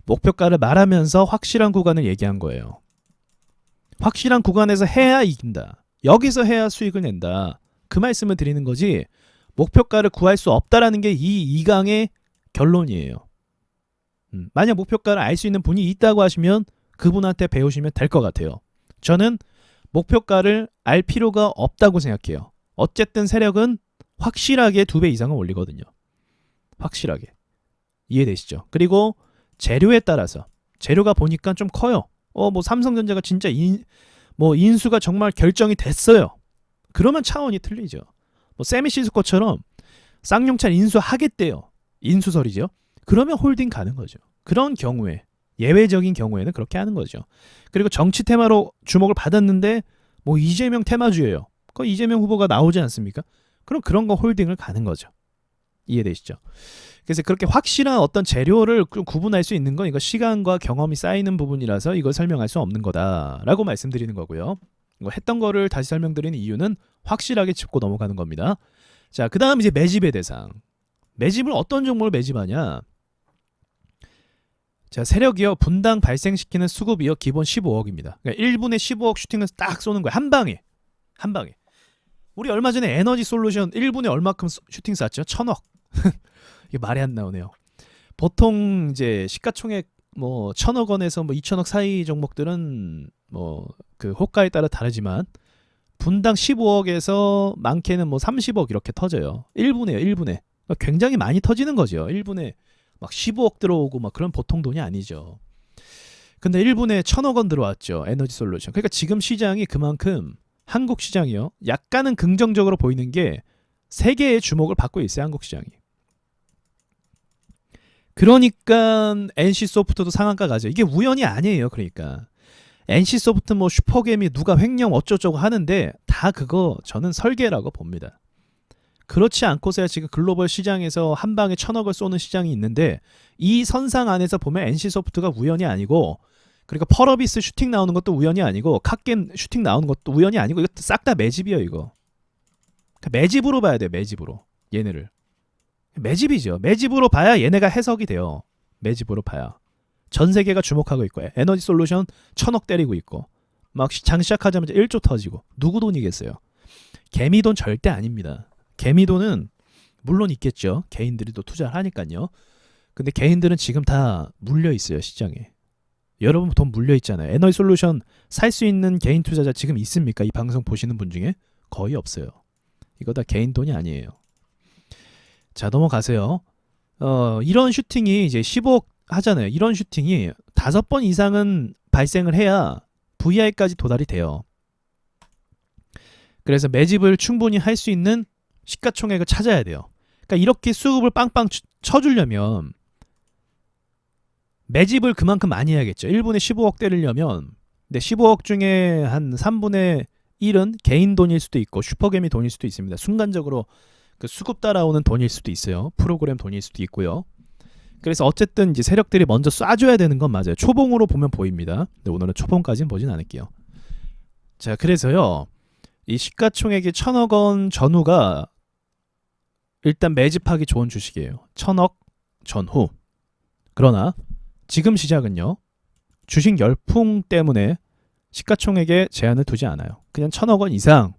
목표가를 말하면서 확실한 구간을 얘기한 거예요. 확실한 구간에서 해야 이긴다. 여기서 해야 수익을 낸다. 그 말씀을 드리는 거지. 목표가를 구할 수 없다라는 게 이 2강의 결론이에요. 만약 목표가를 알 수 있는 분이 있다고 하시면 그분한테 배우시면 될 것 같아요. 저는 목표가를 알 필요가 없다고 생각해요. 어쨌든 세력은 확실하게 2배 이상은 올리거든요. 확실하게. 이해되시죠? 그리고 재료에 따라서 재료가 보니까 좀 커요. 뭐 삼성전자가 진짜 인수가 정말 결정이 됐어요. 그러면 차원이 틀리죠. 뭐 세미시스코처럼 쌍용차 인수하겠대요. 인수설이죠. 그러면 홀딩 가는 거죠. 그런 경우에 예외적인 경우에는 그렇게 하는 거죠. 그리고 정치 테마로 주목을 받았는데 뭐 이재명 테마주예요. 그 이재명 후보가 나오지 않습니까? 그럼 그런 거 홀딩을 가는 거죠. 이해되시죠? 그래서 그렇게 확실한 어떤 재료를 구분할 수 있는 건 이거 시간과 경험이 쌓이는 부분이라서 이걸 설명할 수 없는 거다라고 말씀드리는 거고요. 이거 했던 거를 다시 설명드리는 이유는 확실하게 짚고 넘어가는 겁니다. 자, 그 다음 이제 매집의 대상. 매집을 어떤 종목을 매집하냐? 자, 세력이요. 분당 발생시키는 수급이요. 기본 15억입니다. 그러니까 1분에 15억 슈팅을 딱 쏘는 거예요. 한 방에. 우리 얼마 전에 에너지 솔루션 1분에 얼마큼 슈팅 쐈죠? 1,000억. 이게 말이 안 나오네요. 보통 이제 시가총액 뭐 1,000억 원에서 뭐 2,000억 사이 종목들은 뭐 그 호가에 따라 다르지만 분당 15억에서 많게는 뭐 30억 이렇게 터져요. 1분에요. 1분에. 그러니까 굉장히 많이 터지는 거죠. 1분에 막 15억 들어오고 막 그런 보통 돈이 아니죠. 근데 1분에 1,000억 원 들어왔죠. 에너지 솔루션. 그러니까 지금 시장이 그만큼 한국 시장이요. 약간은 긍정적으로 보이는 게 세계의 주목을 받고 있어요. 한국 시장이. 그러니까 NC소프트도 상한가 가죠. 이게 우연이 아니에요. 그러니까 NC소프트 뭐 슈퍼게임이 누가 횡령 어쩌고저쩌고 하는데 다 그거 저는 설계라고 봅니다. 그렇지 않고서야 지금 글로벌 시장에서 한 방에 1,000억을 쏘는 시장이 있는데 이 선상 안에서 보면 NC소프트가 우연이 아니고 그리고 펄어비스 슈팅 나오는 것도 우연이 아니고 갓겜 슈팅 나오는 것도 우연이 아니고 이거 싹 다 매집이에요. 이거 매집으로 봐야 돼요. 매집으로 얘네를 매집이죠. 매집으로 봐야 얘네가 해석이 돼요. 매집으로 봐야 전 세계가 주목하고 있고 에너지 솔루션 1,000억 때리고 있고 막 장 시작하자마자 1조 터지고 누구 돈이겠어요. 개미돈 절대 아닙니다. 개미돈은 물론 있겠죠. 개인들이 또 투자를 하니까요. 근데 개인들은 지금 다 물려 있어요. 시장에. 여러분 돈 물려 있잖아요. 에너지 솔루션 살 수 있는 개인 투자자 지금 있습니까? 이 방송 보시는 분 중에 거의 없어요. 이거 다 개인 돈이 아니에요. 자, 넘어가세요. 이런 슈팅이 이제 15억 하잖아요. 이런 슈팅이 5번 이상은 발생을 해야 VI까지 도달이 돼요. 그래서 매집을 충분히 할 수 있는 시가총액을 찾아야 돼요. 그러니까 이렇게 수급을 빵빵 쳐주려면 매집을 그만큼 많이 해야겠죠. 1분에 15억 때리려면 근데 15억 중에 한 3분의 1은 개인 돈일 수도 있고 슈퍼게임이 돈일 수도 있습니다. 순간적으로 그 수급 따라오는 돈일 수도 있어요. 프로그램 돈일 수도 있고요. 그래서 어쨌든 이제 세력들이 먼저 쏴줘야 되는 건 맞아요. 초봉으로 보면 보입니다. 근데 오늘은 초봉까지는 보진 않을게요. 자, 그래서요. 이 시가총액이 1,000억 원 전후가 일단 매집하기 좋은 주식이에요. 1,000억 전후. 그러나 지금 시작은요. 주식 열풍 때문에 시가총액에 제한을 두지 않아요. 그냥 1,000억 원 이상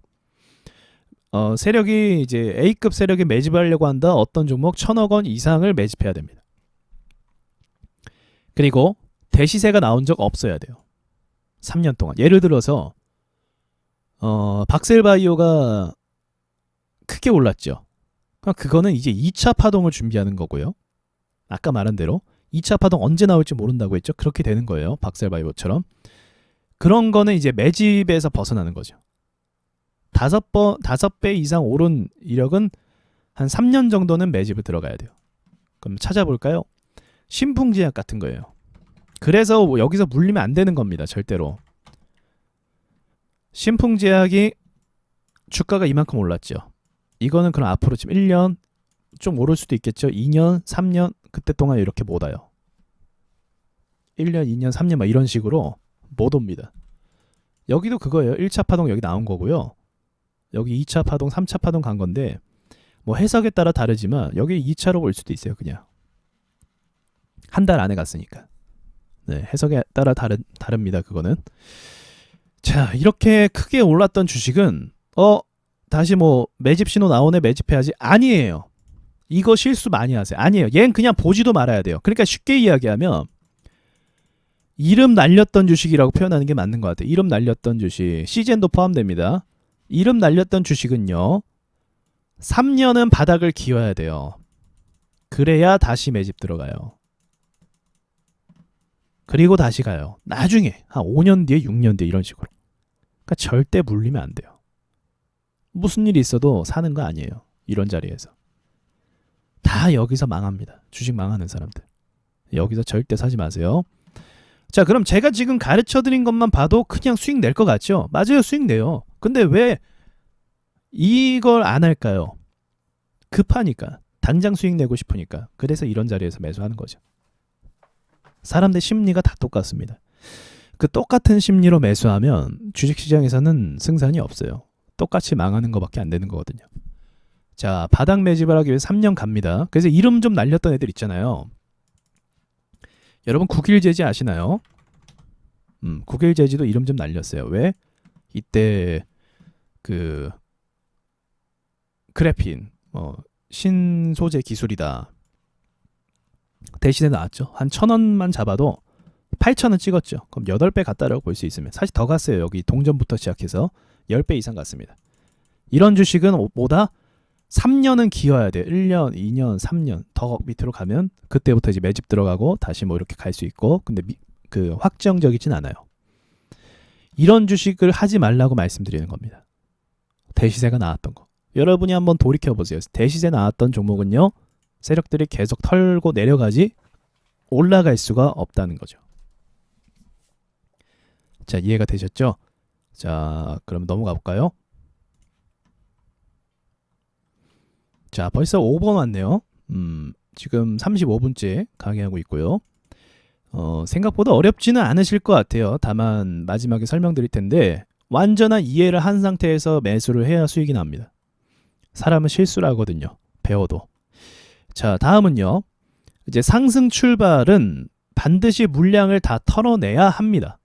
세력이 이제 A급 세력이 매집하려고 한다. 어떤 종목 1,000억 원 이상을 매집해야 됩니다. 그리고 대시세가 나온 적 없어야 돼요. 3년 동안. 예를 들어서 박셀바이오가 크게 올랐죠. 그럼 그거는 이제 2차 파동을 준비하는 거고요. 아까 말한 대로 2차 파동 언제 나올지 모른다고 했죠. 그렇게 되는 거예요. 박셀바이오처럼. 그런 거는 이제 매집에서 벗어나는 거죠. 5배 이상 오른 이력은 한 3년 정도는 매집을 들어가야 돼요. 그럼 찾아볼까요? 신풍제약 같은 거예요. 그래서 여기서 물리면 안 되는 겁니다. 절대로. 신풍제약이 주가가 이만큼 올랐죠. 이거는 그럼 앞으로 지금 1년 좀 오를 수도 있겠죠. 2년, 3년 그때 동안 이렇게 못 와요. 1년, 2년, 3년 막 이런 식으로 못 옵니다. 여기도 그거예요. 1차 파동 여기 나온 거고요. 여기 2차 파동, 3차 파동 간 건데 뭐 해석에 따라 다르지만 여기 2차로 올 수도 있어요. 그냥 한 달 안에 갔으니까. 네, 해석에 따라 다릅니다. 그거는. 자, 이렇게 크게 올랐던 주식은 다시 뭐 매집 신호 나오네 매집해야지. 아니에요. 이거 실수 많이 하세요. 아니에요. 얘는 그냥 보지도 말아야 돼요. 그러니까 쉽게 이야기하면 이름 날렸던 주식이라고 표현하는 게 맞는 것 같아요. 이름 날렸던 주식. 시젠도 포함됩니다. 이름 날렸던 주식은요. 3년은 바닥을 기어야 돼요. 그래야 다시 매집 들어가요. 그리고 다시 가요. 나중에 한 5년 뒤에 6년 뒤에 이런 식으로. 그러니까 절대 물리면 안 돼요. 무슨 일이 있어도 사는 거 아니에요. 이런 자리에서. 다 여기서 망합니다. 주식 망하는 사람들. 여기서 절대 사지 마세요. 자, 그럼 제가 지금 가르쳐드린 것만 봐도 그냥 수익 낼 것 같죠? 맞아요. 수익 내요. 근데 왜 이걸 안 할까요? 급하니까. 당장 수익 내고 싶으니까. 그래서 이런 자리에서 매수하는 거죠. 사람들 심리가 다 똑같습니다. 그 똑같은 심리로 매수하면 주식시장에서는 승산이 없어요. 똑같이 망하는 것밖에 안 되는 거거든요. 자, 바닥 매집을 하기 위해서 3년 갑니다. 그래서 이름 좀 날렸던 애들 있잖아요. 여러분 국일제지 아시나요? 국일제지도 이름 좀 날렸어요. 왜? 이때 그 그래핀 신소재 기술이다. 대신에 나왔죠. 한 1,000원만 잡아도 8,000원 찍었죠. 그럼 8배 갔다라고 볼 수 있으면 사실 더 갔어요. 여기 동전부터 시작해서 10배 이상 갔습니다. 이런 주식은 뭐다? 3년은 기어야 돼요. 1년, 2년, 3년 더 밑으로 가면 그때부터 이제 매집 들어가고 다시 뭐 이렇게 갈 수 있고 근데 그 확정적이진 않아요. 이런 주식을 하지 말라고 말씀드리는 겁니다. 대시세가 나왔던 거. 여러분이 한번 돌이켜보세요. 대시세 나왔던 종목은요. 세력들이 계속 털고 내려가지 올라갈 수가 없다는 거죠. 자, 이해가 되셨죠? 자, 그럼 넘어가 볼까요? 자, 벌써 5번 왔네요. 지금 35분째 강의하고 있고요. 생각보다 어렵지는 않으실 것 같아요. 다만 마지막에 설명드릴 텐데 완전한 이해를 한 상태에서 매수를 해야 수익이 납니다. 사람은 실수를 하거든요. 배워도. 자, 다음은요. 이제 상승 출발은 반드시 물량을 다 털어내야 합니다.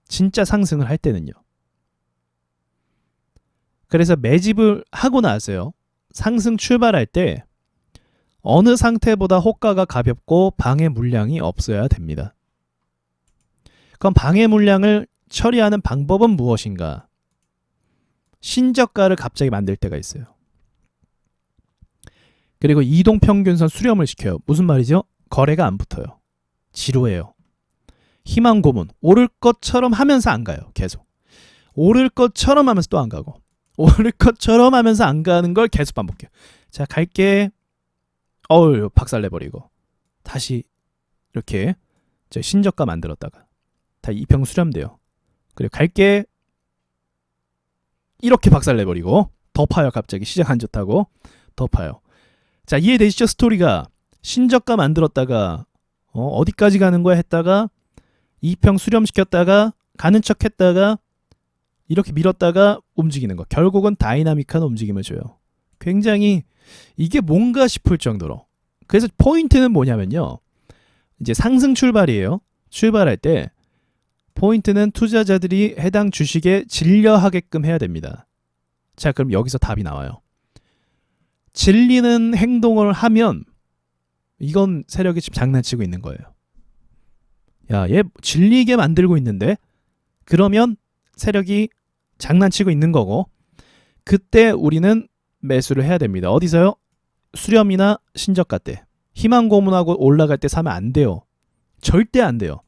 진짜 상승을 할 때는요. 그래서 매집을 하고 나서요. 상승 출발할 때 어느 상태보다 호가가 가볍고 방해 물량이 없어야 됩니다. 그럼 방해 물량을 처리하는 방법은 무엇인가? 신저가를 갑자기 만들 때가 있어요. 그리고 이동평균선 수렴을 시켜요. 무슨 말이죠? 거래가 안 붙어요. 지루해요. 희망 고문. 오를 것처럼 하면서 안 가요. 계속. 오를 것처럼 하면서 또 안 가고. 오를 것처럼 하면서 안 가는 걸 계속 반복해요. 자, 갈게. 박살내버리고. 다시 이렇게 신저가 만들었다가 다 이평 수렴돼요. 그리고 갈게. 이렇게 박살내버리고 더 파요. 갑자기 시장 안 좋다고 더 파요. 자, 이해되시죠? 스토리가 신저가 만들었다가 어디까지 가는 거야 했다가 이평 수렴시켰다가 가는 척 했다가 이렇게 밀었다가 움직이는 거. 결국은 다이나믹한 움직임을 줘요. 굉장히 이게 뭔가 싶을 정도로. 그래서 포인트는 뭐냐면요. 이제 상승 출발이에요. 출발할 때 포인트는 투자자들이 해당 주식에 질려하게끔 해야 됩니다. 자, 그럼 여기서 답이 나와요. 질리는 행동을 하면 이건 세력이 지금 장난치고 있는 거예요. 야, 얘 질리게 만들고 있는데? 그러면 세력이 장난치고 있는 거고 그때 우리는 매수를 해야 됩니다. 어디서요? 수렴이나 신저가 때. 희망 고문하고 올라갈 때 사면 안 돼요. 절대 안 돼요.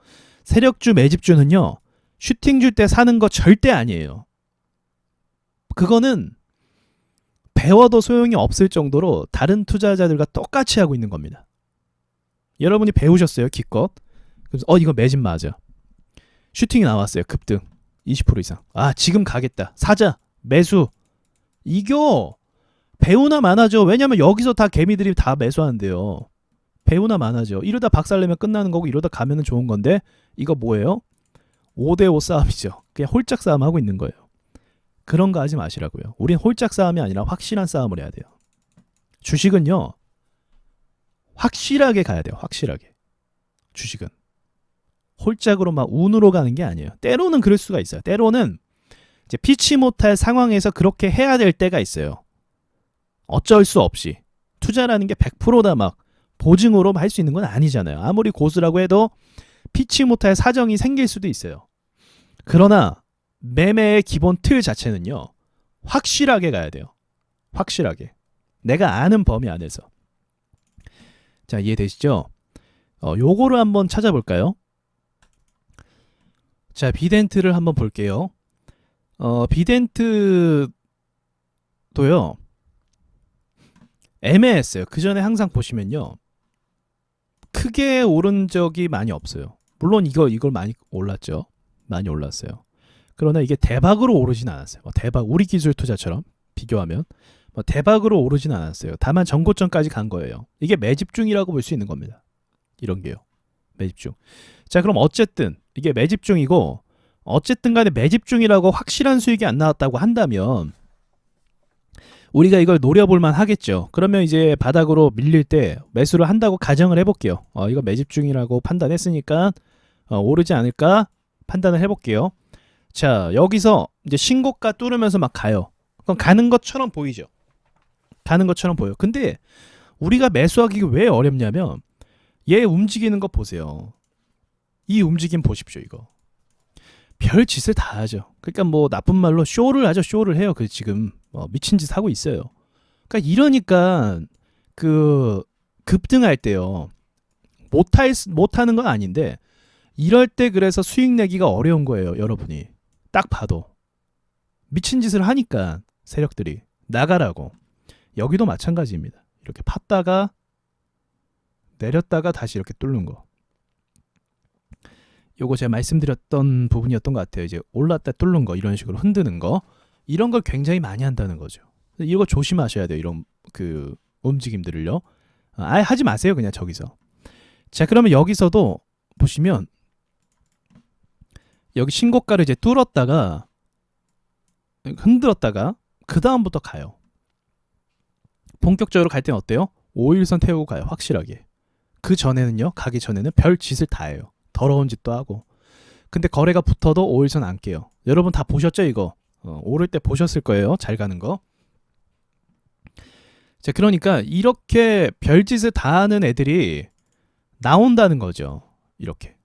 세력주 매집주는요. 슈팅 줄 때 사는 거 절대 아니에요. 그거는 배워도 소용이 없을 정도로 다른 투자자들과 똑같이 하고 있는 겁니다. 여러분이 배우셨어요, 기껏. 그래서 이거 매집 맞아. 슈팅이 나왔어요, 급등 20% 이상. 아, 지금 가겠다. 사자, 매수. 이거 배우나 마나죠. 왜냐면 여기서 다 개미들이 다 매수하는데요. 배우나 마나죠. 이러다 박살내면 끝나는 거고 이러다 가면은 좋은 건데 이거 뭐예요? 5대5 싸움이죠. 그냥 홀짝 싸움 하고 있는 거예요. 그런 거 하지 마시라고요. 우린 홀짝 싸움이 아니라 확실한 싸움을 해야 돼요. 주식은요. 확실하게 가야 돼요. 확실하게. 주식은. 홀짝으로 막 운으로 가는 게 아니에요. 때로는 그럴 수가 있어요. 때로는 이제 피치 못할 상황에서 그렇게 해야 될 때가 있어요. 어쩔 수 없이. 투자라는 게 100%다 막 보증으로 할 수 있는 건 아니잖아요. 아무리 고수라고 해도 피치 못할 사정이 생길 수도 있어요. 그러나 매매의 기본 틀 자체는요. 확실하게 가야 돼요. 확실하게. 내가 아는 범위 안에서. 자, 이해되시죠? 요거를 한번 찾아볼까요? 자, 비덴트를 한번 볼게요. 비덴트도요. 애매했어요. 그 전에 항상 보시면요. 크게 오른 적이 많이 없어요. 물론 이걸 많이 올랐죠. 많이 올랐어요. 그러나 이게 대박으로 오르진 않았어요. 대박, 우리 기술 투자처럼 비교하면 대박으로 오르진 않았어요. 다만 전고점까지 간 거예요. 이게 매집중이라고 볼 수 있는 겁니다. 이런 게요. 매집중. 자, 그럼 어쨌든 이게 매집중이고 어쨌든 간에 매집중이라고 확실한 수익이 안 나왔다고 한다면 우리가 이걸 노려볼만 하겠죠. 그러면 이제 바닥으로 밀릴 때 매수를 한다고 가정을 해볼게요. 이거 매집중이라고 판단했으니까 오르지 않을까 판단을 해볼게요. 자, 여기서 이제 신고가 뚫으면서 막 가요. 그럼 가는 것처럼 보이죠. 가는 것처럼 보여요. 근데 우리가 매수하기 왜 어렵냐면 얘 움직이는 거 보세요. 이 움직임 보십시오. 이거 별 짓을 다 하죠. 그러니까 뭐 나쁜 말로 쇼를 하죠. 쇼를 해요. 그 지금 미친 짓 하고 있어요. 그러니까 이러니까 그 급등할 때요. 못하는 건 아닌데 이럴 때 그래서 수익 내기가 어려운 거예요, 여러분이. 딱 봐도. 미친 짓을 하니까 세력들이 나가라고. 여기도 마찬가지입니다. 이렇게 팠다가 내렸다가 다시 이렇게 뚫는 거. 요거 제가 말씀드렸던 부분이었던 것 같아요. 이제 올랐다 뚫는 거, 이런 식으로 흔드는 거, 이런 걸 굉장히 많이 한다는 거죠. 이거 조심하셔야 돼요. 이런 그 움직임들을요. 아예 하지 마세요. 그냥 저기서. 자, 그러면 여기서도 보시면 여기 신고가를 이제 뚫었다가 흔들었다가 그 다음부터 가요. 본격적으로 갈 때는 어때요? 5일선 태우고 가요. 확실하게. 그 전에는요. 가기 전에는 별 짓을 다 해요. 더러운 짓도 하고. 근데 거래가 붙어도 5일선 안 깨요. 여러분 다 보셨죠 이거? 오를 때 보셨을 거예요. 잘 가는 거. 자, 그러니까 이렇게 별짓을 다 하는 애들이 나온다는 거죠. 이렇게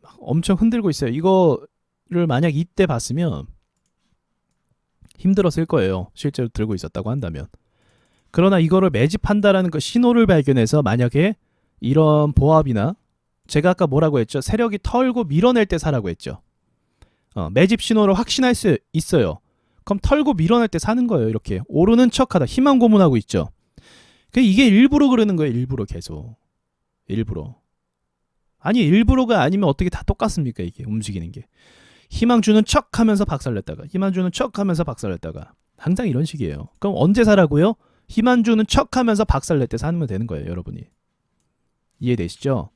막 엄청 흔들고 있어요. 이거를 만약 이때 봤으면 힘들었을 거예요. 실제로 들고 있었다고 한다면. 그러나 이거를 매집한다라는 그 신호를 발견해서 만약에 이런 보합이나 제가 아까 뭐라고 했죠? 세력이 털고 밀어낼 때 사라고 했죠. 매집 신호를 확신할 수 있어요. 그럼 털고 밀어낼 때 사는 거예요. 이렇게 오르는 척하다 희망 고문하고 있죠. 이게 일부러 그러는 거예요. 일부러 계속. 일부러. 아니 일부러가 아니면 어떻게 다 똑같습니까? 이게 움직이는 게. 희망 주는 척하면서 박살냈다가 희망 주는 척하면서 박살냈다가 항상 이런 식이에요. 그럼 언제 사라고요? 희망 주는 척하면서 박살낼 때 사면 되는 거예요. 여러분이. 이해되시죠?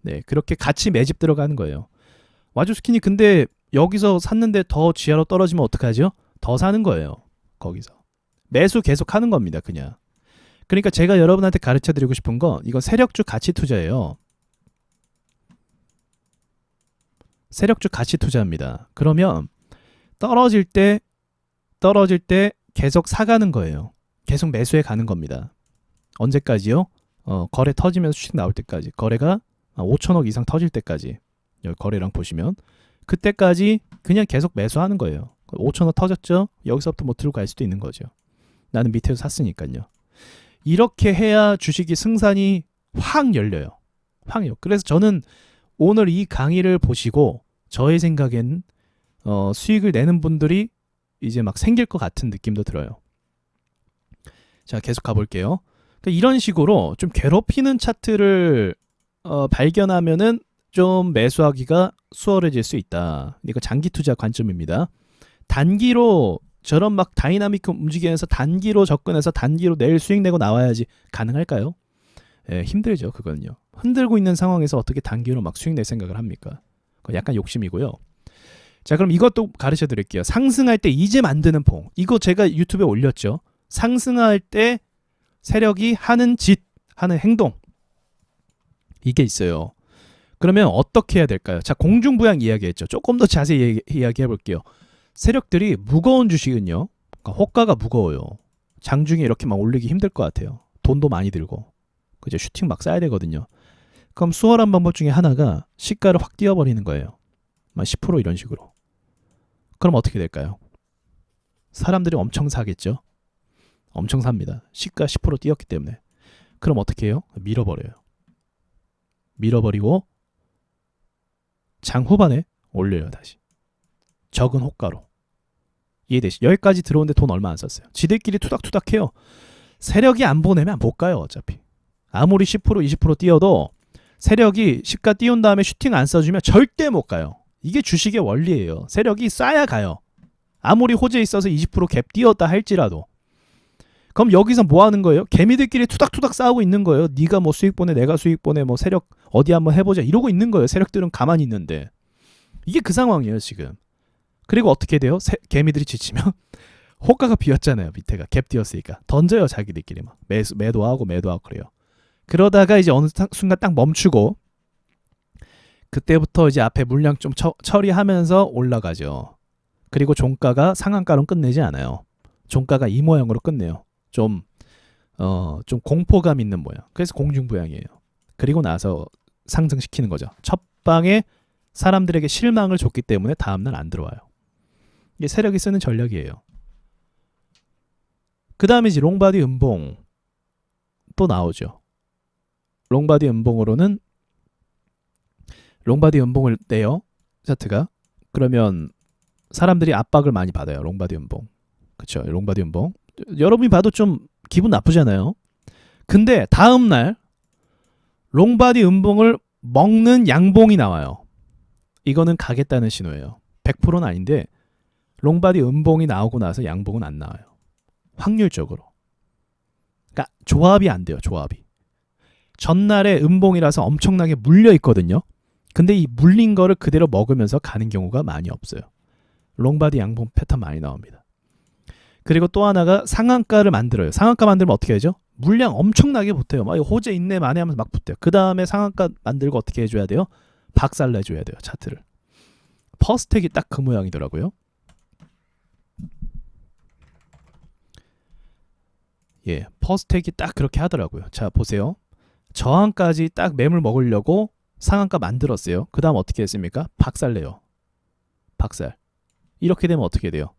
네, 그렇게 같이 매집 들어가는 거예요. 와주스키니 근데 여기서 샀는데 더 지하로 떨어지면 어떡하죠? 더 사는 거예요. 거기서. 매수 계속 하는 겁니다. 그냥. 그러니까 제가 여러분한테 가르쳐 드리고 싶은 건 이건 세력주 가치 투자예요. 세력주 가치 투자입니다. 그러면 떨어질 때 계속 사가는 거예요. 계속 매수해 가는 겁니다. 언제까지요? 거래 터지면서 수익 나올 때까지. 거래가 5천억 이상 터질 때까지. 여기 거래량 보시면 그때까지 그냥 계속 매수하는 거예요. 5천억 터졌죠? 여기서부터 뭐 들고 갈 수도 있는 거죠. 나는 밑에서 샀으니까요. 이렇게 해야 주식이 승산이 확 열려요. 확요. 그래서 저는 오늘 이 강의를 보시고 저의 생각엔 수익을 내는 분들이 이제 막 생길 것 같은 느낌도 들어요. 자, 계속 가볼게요. 그러니까 이런 식으로 좀 괴롭히는 차트를 발견하면은 좀 매수하기가 수월해질 수 있다. 이거 장기 투자 관점입니다. 단기로 저런 막 다이나믹 움직이면서 단기로 접근해서 단기로 내일 수익 내고 나와야지 가능할까요? 예, 힘들죠. 그거는요. 흔들고 있는 상황에서 어떻게 단기로 막 수익 낼 생각을 합니까? 그거 약간 욕심이고요. 자, 그럼 이것도 가르쳐 드릴게요. 상승할 때 이제 만드는 봉. 이거 제가 유튜브에 올렸죠. 상승할 때 세력이 하는 짓, 하는 행동. 이게 있어요. 그러면 어떻게 해야 될까요? 자, 공중부양 이야기했죠. 조금 더 자세히 이야기해 볼게요. 세력들이 무거운 주식은요. 그러니까 호가가 무거워요. 장중에 이렇게 막 올리기 힘들 것 같아요. 돈도 많이 들고. 그죠? 슈팅 막 쌓아야 되거든요. 그럼 수월한 방법 중에 하나가 시가를 확 띄워버리는 거예요. 막 10% 이런 식으로. 그럼 어떻게 될까요? 사람들이 엄청 사겠죠? 엄청 삽니다. 시가 10% 뛰었기 때문에. 그럼 어떻게 해요? 밀어버려요. 밀어버리고 장 후반에 올려요. 다시. 적은 호가로. 이해되시죠? 여기까지 들어오는데 돈 얼마 안 썼어요. 지들끼리 투닥투닥해요. 세력이 안 보내면 못 가요. 어차피. 아무리 10% 20% 뛰어도 세력이 시가 띄운 다음에 슈팅 안 써주면 절대 못 가요. 이게 주식의 원리예요. 세력이 싸야 가요. 아무리 호재에 있어서 20%갭 띄었다 할지라도. 그럼 여기서 뭐 하는 거예요? 개미들끼리 투닥투닥 싸우고 있는 거예요. 네가 뭐 수익 보내, 내가 수익 보내, 뭐 세력 어디 한번 해보자 이러고 있는 거예요. 세력들은 가만히 있는데. 이게 그 상황이에요 지금. 그리고 어떻게 돼요? 개미들이 지치면 호가가 비었잖아요. 밑에가 갭 띄었으니까 던져요. 자기들끼리 막 매도하고 그래요. 그러다가 이제 어느 순간 딱 멈추고 그때부터 이제 앞에 물량 좀 처리하면서 올라가죠. 그리고 종가가 상한가로 끝내지 않아요. 종가가 이 모양으로 끝내요. 좀 공포감 있는 모양. 그래서 공중부양이에요. 그리고 나서 상승시키는 거죠. 첫 방에 사람들에게 실망을 줬기 때문에 다음날 안 들어와요. 이게 세력이 쓰는 전략이에요. 그 다음에 이제 롱바디 음봉 또 나오죠. 롱바디 음봉으로는 롱바디 연봉을 내요. 차트가. 그러면 사람들이 압박을 많이 받아요. 롱바디 연봉. 그쵸? 롱바디 연봉. 여러분이 봐도 좀 기분 나쁘잖아요. 근데 다음날 롱바디 연봉을 먹는 양봉이 나와요. 이거는 가겠다는 신호예요. 100%는 아닌데 롱바디 연봉이 나오고 나서 양봉은 안 나와요. 확률적으로. 그러니까 조합이 안 돼요. 조합이. 전날에 음봉이라서 엄청나게 물려 있거든요. 근데 이 물린 거를 그대로 먹으면서 가는 경우가 많이 없어요. 롱바디 양봉 패턴 많이 나옵니다. 그리고 또 하나가 상한가를 만들어요. 상한가 만들면 어떻게 하죠? 물량 엄청나게 붙어요. 막 호재 있네 만에 하면서 막 붙어요. 그 다음에 상한가 만들고 어떻게 해줘야 돼요? 박살 내줘야 돼요. 차트를. 퍼스텍이 딱 그 모양이더라고요. 예, 퍼스텍이 딱 그렇게 하더라고요. 자, 보세요. 저항까지 딱 매물 먹으려고 상한가 만들었어요. 그 다음 어떻게 했습니까? 박살 내요. 박살. 이렇게 되면 어떻게 돼요?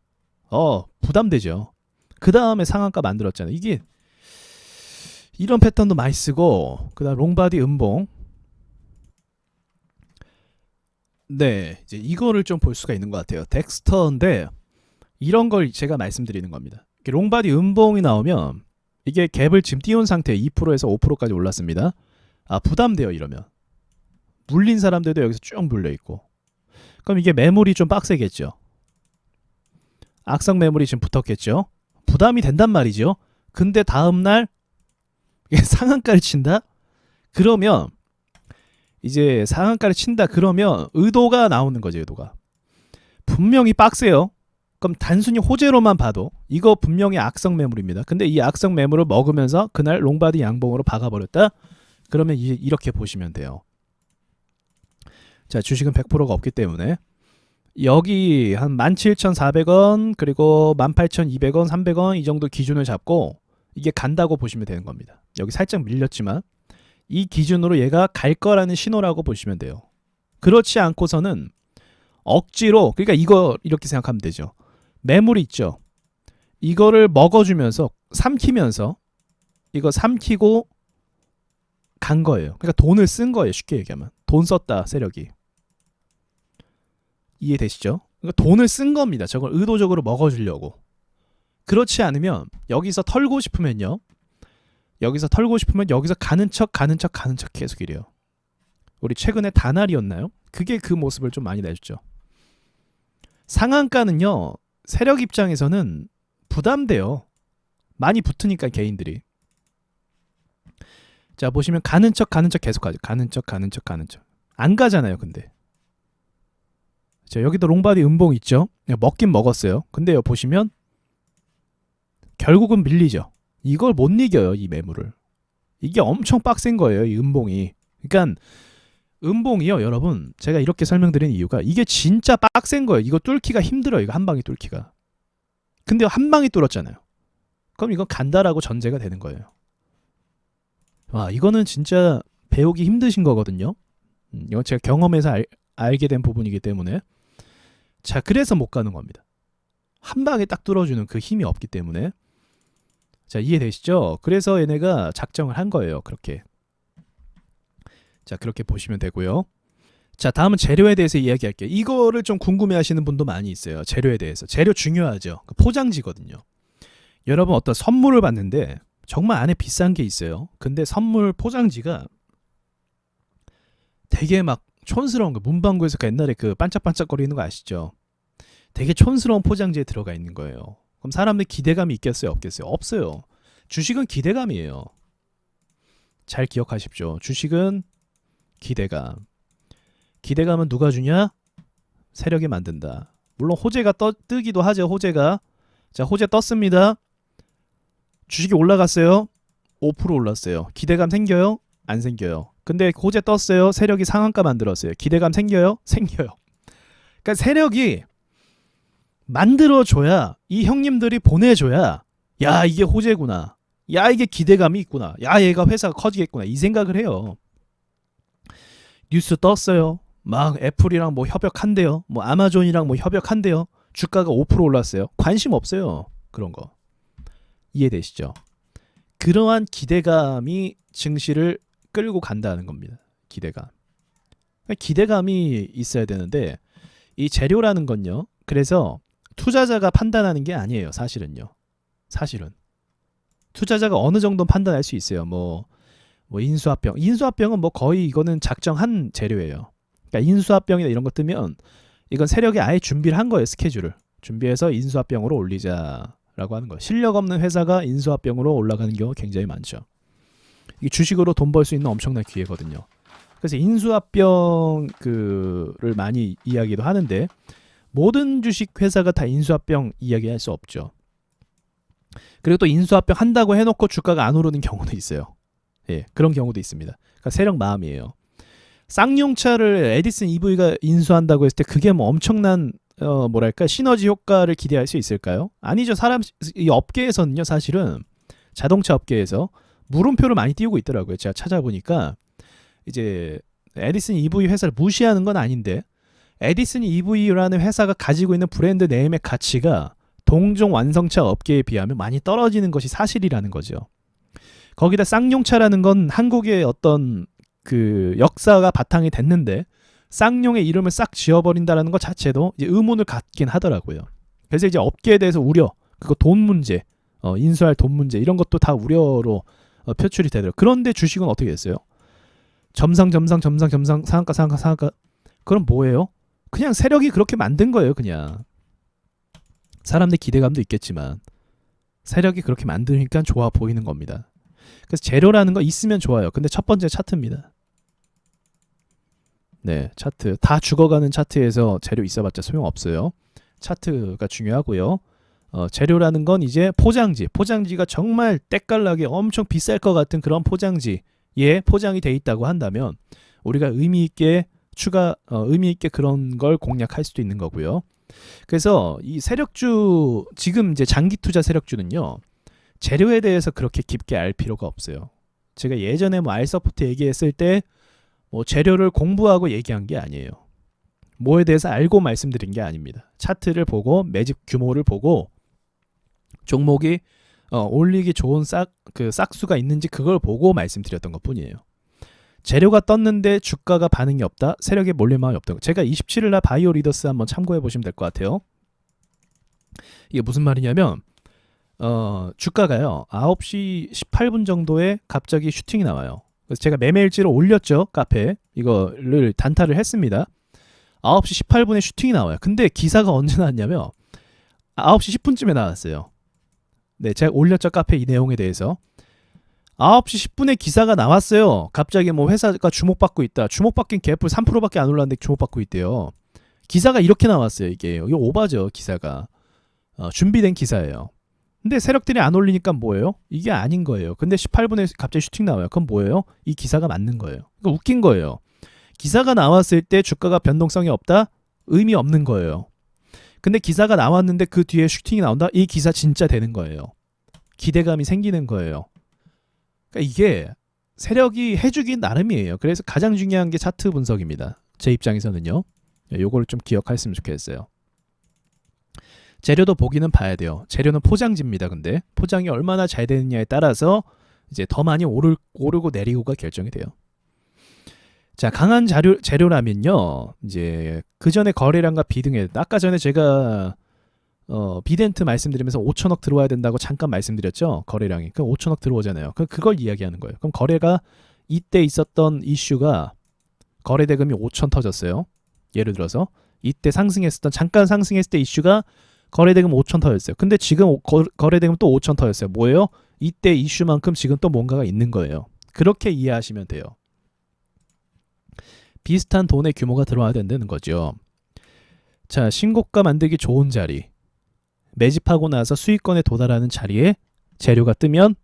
부담되죠. 그 다음에 상한가 만들었잖아요. 이게 이런 패턴도 많이 쓰고, 그 다음 롱바디 음봉. 네, 이제 이거를 좀 볼 수가 있는 것 같아요. 덱스터인데 이런 걸 제가 말씀드리는 겁니다. 롱바디 음봉이 나오면 이게 갭을 지금 띄운 상태에 2%에서 5%까지 올랐습니다. 부담돼요. 이러면 물린 사람들도 여기서 쭉 물려 있고, 그럼 이게 매물이 좀 빡세겠죠. 악성 매물이 지금 붙었겠죠. 부담이 된단 말이죠. 근데 다음날 상한가를 친다? 그러면 이제 상한가를 친다 그러면 의도가 나오는 거죠. 의도가 분명히 빡세요. 그럼 단순히 호재로만 봐도 이거 분명히 악성 매물입니다. 근데 이 악성 매물을 먹으면서 그날 롱바디 양봉으로 박아버렸다? 그러면 이렇게 보시면 돼요. 자, 주식은 100%가 없기 때문에 여기 한 17,400원 그리고 18,200원 300원 이 정도 기준을 잡고 이게 간다고 보시면 되는 겁니다. 여기 살짝 밀렸지만 이 기준으로 얘가 갈 거라는 신호라고 보시면 돼요. 그렇지 않고서는 억지로, 그러니까 이거 이렇게 생각하면 되죠. 매물이 있죠. 이거를 먹어주면서 삼키면서 이거 삼키고 간 거예요. 그러니까 돈을 쓴 거예요. 쉽게 얘기하면 돈 썼다 세력이. 이해되시죠? 그러니까 돈을 쓴 겁니다. 저걸 의도적으로 먹어주려고. 그렇지 않으면 여기서 털고 싶으면요. 여기서 가는 척 계속 이래요. 우리 최근에 다날이었나요? 그게 그 모습을 좀 많이 내줬죠. 상한가는요. 세력 입장에서는 부담돼요. 많이 붙으니까 개인들이. 자, 보시면 가는 척 계속 가죠. 가는 척. 안 가잖아요, 근데. 자, 여기도 롱바디 음봉 있죠? 먹긴 먹었어요. 근데요, 보시면 결국은 밀리죠. 이걸 못 이겨요, 이 매물을. 이게 엄청 빡센 거예요, 이 음봉이. 그러니까 음봉이요, 여러분. 제가 이렇게 설명드린 이유가 이게 진짜 빡센 거예요. 이거 뚫기가 힘들어요, 이거 한 방에 뚫기가. 근데 한 방에 뚫었잖아요. 그럼 이건 간다라고 전제가 되는 거예요. 와, 이거는 진짜 배우기 힘드신 거거든요. 이건 제가 경험해서 알게 된 부분이기 때문에. 자, 그래서 못 가는 겁니다. 한 방에 딱 뚫어주는 그 힘이 없기 때문에. 자, 이해되시죠? 그래서 얘네가 작정을 한 거예요. 그렇게. 자, 그렇게 보시면 되고요. 자, 다음은 재료에 대해서 이야기할게요. 이거를 좀 궁금해하시는 분도 많이 있어요. 재료에 대해서. 재료 중요하죠. 포장지거든요. 여러분 어떤 선물을 받는데 정말 안에 비싼 게 있어요. 근데 선물 포장지가 되게 막 촌스러운 거, 문방구에서 그 옛날에 그 반짝반짝거리는 거 아시죠? 되게 촌스러운 포장지에 들어가 있는 거예요. 그럼 사람들 기대감이 있겠어요? 없겠어요? 없어요. 주식은 기대감이에요. 잘 기억하십시오. 주식은 기대감. 기대감은 누가 주냐? 세력이 만든다. 물론 호재가 뜨기도 하죠. 호재가. 자, 호재 떴습니다. 주식이 올라갔어요. 5% 올랐어요. 기대감 생겨요? 안 생겨요. 근데 호재 떴어요. 세력이 상한가 만들었어요. 기대감 생겨요? 생겨요. 그러니까 세력이 만들어줘야, 이 형님들이 보내줘야, 야, 이게 호재구나. 야, 이게 기대감이 있구나. 야, 얘가 회사가 커지겠구나. 이 생각을 해요. 뉴스 떴어요. 막 애플이랑 뭐 협약한대요. 뭐 아마존이랑 뭐 협약한대요. 주가가 5% 올랐어요. 관심 없어요. 그런 거. 이해되시죠? 그러한 기대감이 증시를 끌고 간다는 겁니다. 기대감. 기대감이 있어야 되는데 이 재료라는 건요. 그래서 투자자가 판단하는 게 아니에요. 사실은요. 사실은 투자자가 어느 정도 판단할 수 있어요. 뭐 인수합병은 뭐 거의 이거는 작정한 재료예요. 그러니까 인수합병이나 이런 거 뜨면 이건 세력이 아예 준비를 한 거예요. 스케줄을 준비해서 인수합병으로 올리자라고 하는 거예요. 실력 없는 회사가 인수합병으로 올라가는 경우가 굉장히 많죠. 이게 주식으로 돈 벌 수 있는 엄청난 기회거든요. 그래서 인수합병 그를 많이 이야기도 하는데 모든 주식 회사가 다 인수합병 이야기할 수 없죠. 그리고 또 인수합병 한다고 해놓고 주가가 안 오르는 경우도 있어요. 예, 그런 경우도 있습니다. 그러니까 세력 마음이에요. 쌍용차를 에디슨 EV가 인수한다고 했을 때 그게 뭐 엄청난 뭐랄까 시너지 효과를 기대할 수 있을까요? 아니죠. 이 업계에서는요, 사실은 자동차 업계에서 물음표를 많이 띄우고 있더라고요. 제가 찾아보니까 이제 에디슨 EV 회사를 무시하는 건 아닌데 에디슨 EV라는 회사가 가지고 있는 브랜드 네임의 가치가 동종 완성차 업계에 비하면 많이 떨어지는 것이 사실이라는 거죠. 거기다 쌍용차라는 건 한국의 어떤 그 역사가 바탕이 됐는데 쌍용의 이름을 싹 지워버린다는 것 자체도 이제 의문을 갖긴 하더라고요. 그래서 이제 업계에 대해서 우려, 그거 돈 문제, 인수할 돈 문제 이런 것도 다 우려로 표출이 되더라고요. 그런데 주식은 어떻게 됐어요? 점상 상한가. 그럼 뭐예요? 그냥 세력이 그렇게 만든 거예요. 그냥 사람들 기대감도 있겠지만 세력이 그렇게 만드니까 좋아 보이는 겁니다. 그래서 재료라는 거 있으면 좋아요. 근데 첫 번째 차트입니다. 네, 차트. 다 죽어가는 차트에서 재료 있어봤자 소용없어요. 차트가 중요하고요. 재료라는 건 이제 포장지가 정말 때깔나게 엄청 비쌀 것 같은 그런 포장지에 포장이 돼 있다고 한다면 우리가 의미 있게 그런 걸 공략할 수도 있는 거고요. 그래서 이 세력주, 지금 이제 장기 투자 세력주는요, 재료에 대해서 그렇게 깊게 알 필요가 없어요. 제가 예전에 뭐 알서프트 얘기했을 때 뭐 재료를 공부하고 얘기한 게 아니에요. 뭐에 대해서 알고 말씀드린 게 아닙니다. 차트를 보고 매집 규모를 보고 종목이 올리기 좋은 싹수가 있는지 그걸 보고 말씀드렸던 것 뿐이에요. 재료가 떴는데 주가가 반응이 없다. 세력의 몰림함이 없다. 제가 27일 날 바이오 리더스 한번 참고해 보시면 될 것 같아요. 이게 무슨 말이냐면 주가가요 9시 18분 정도에 갑자기 슈팅이 나와요. 그래서 제가 매매일지를 올렸죠. 카페에 이거를 단타를 했습니다. 9시 18분에 슈팅이 나와요. 근데 기사가 언제 나왔냐면 9시 10분쯤에 나왔어요. 네, 제가 올렸죠. 카페 이 내용에 대해서 9시 10분에 기사가 나왔어요. 갑자기 뭐 회사가 주목받고 있다. 주목받긴 개뿔 3%밖에 안 올랐는데 주목받고 있대요. 기사가 이렇게 나왔어요. 이게 오바죠. 기사가 준비된 기사예요. 근데 세력들이 안 올리니까 뭐예요? 이게 아닌 거예요. 근데 18분에 갑자기 슈팅 나와요. 그럼 뭐예요? 이 기사가 맞는 거예요. 그러니까 웃긴 거예요. 기사가 나왔을 때 주가가 변동성이 없다? 의미 없는 거예요. 근데 기사가 나왔는데 그 뒤에 슈팅이 나온다? 이 기사 진짜 되는 거예요. 기대감이 생기는 거예요. 그러니까 이게 세력이 해주기 나름이에요. 그래서 가장 중요한 게 차트 분석입니다. 제 입장에서는요. 요거를 좀 기억했으면 좋겠어요. 재료도 보기는 봐야 돼요. 재료는 포장지입니다. 근데 포장이 얼마나 잘 되느냐에 따라서 이제 더 많이 오르고 내리고가 결정이 돼요. 자, 강한 재료라면요. 이제 그 전에 거래량과 비등에 아까 전에 제가 비덴트 말씀드리면서 5천억 들어와야 된다고 잠깐 말씀드렸죠. 거래량이. 그럼 5천억 들어오잖아요. 그걸 이야기하는 거예요. 그럼 거래가 이때 있었던 이슈가 거래 대금이 5천 터졌어요. 예를 들어서 이때 잠깐 상승했을 때 이슈가 거래대금 5천 터였어요. 근데 지금 거래대금 또 5천 터였어요. 뭐예요? 이때 이슈만큼 지금 또 뭔가가 있는 거예요. 그렇게 이해하시면 돼요. 비슷한 돈의 규모가 들어와야 된다는 거죠. 자, 신고가 만들기 좋은 자리. 매집하고 나서 수익권에 도달하는 자리에 재료가 뜨면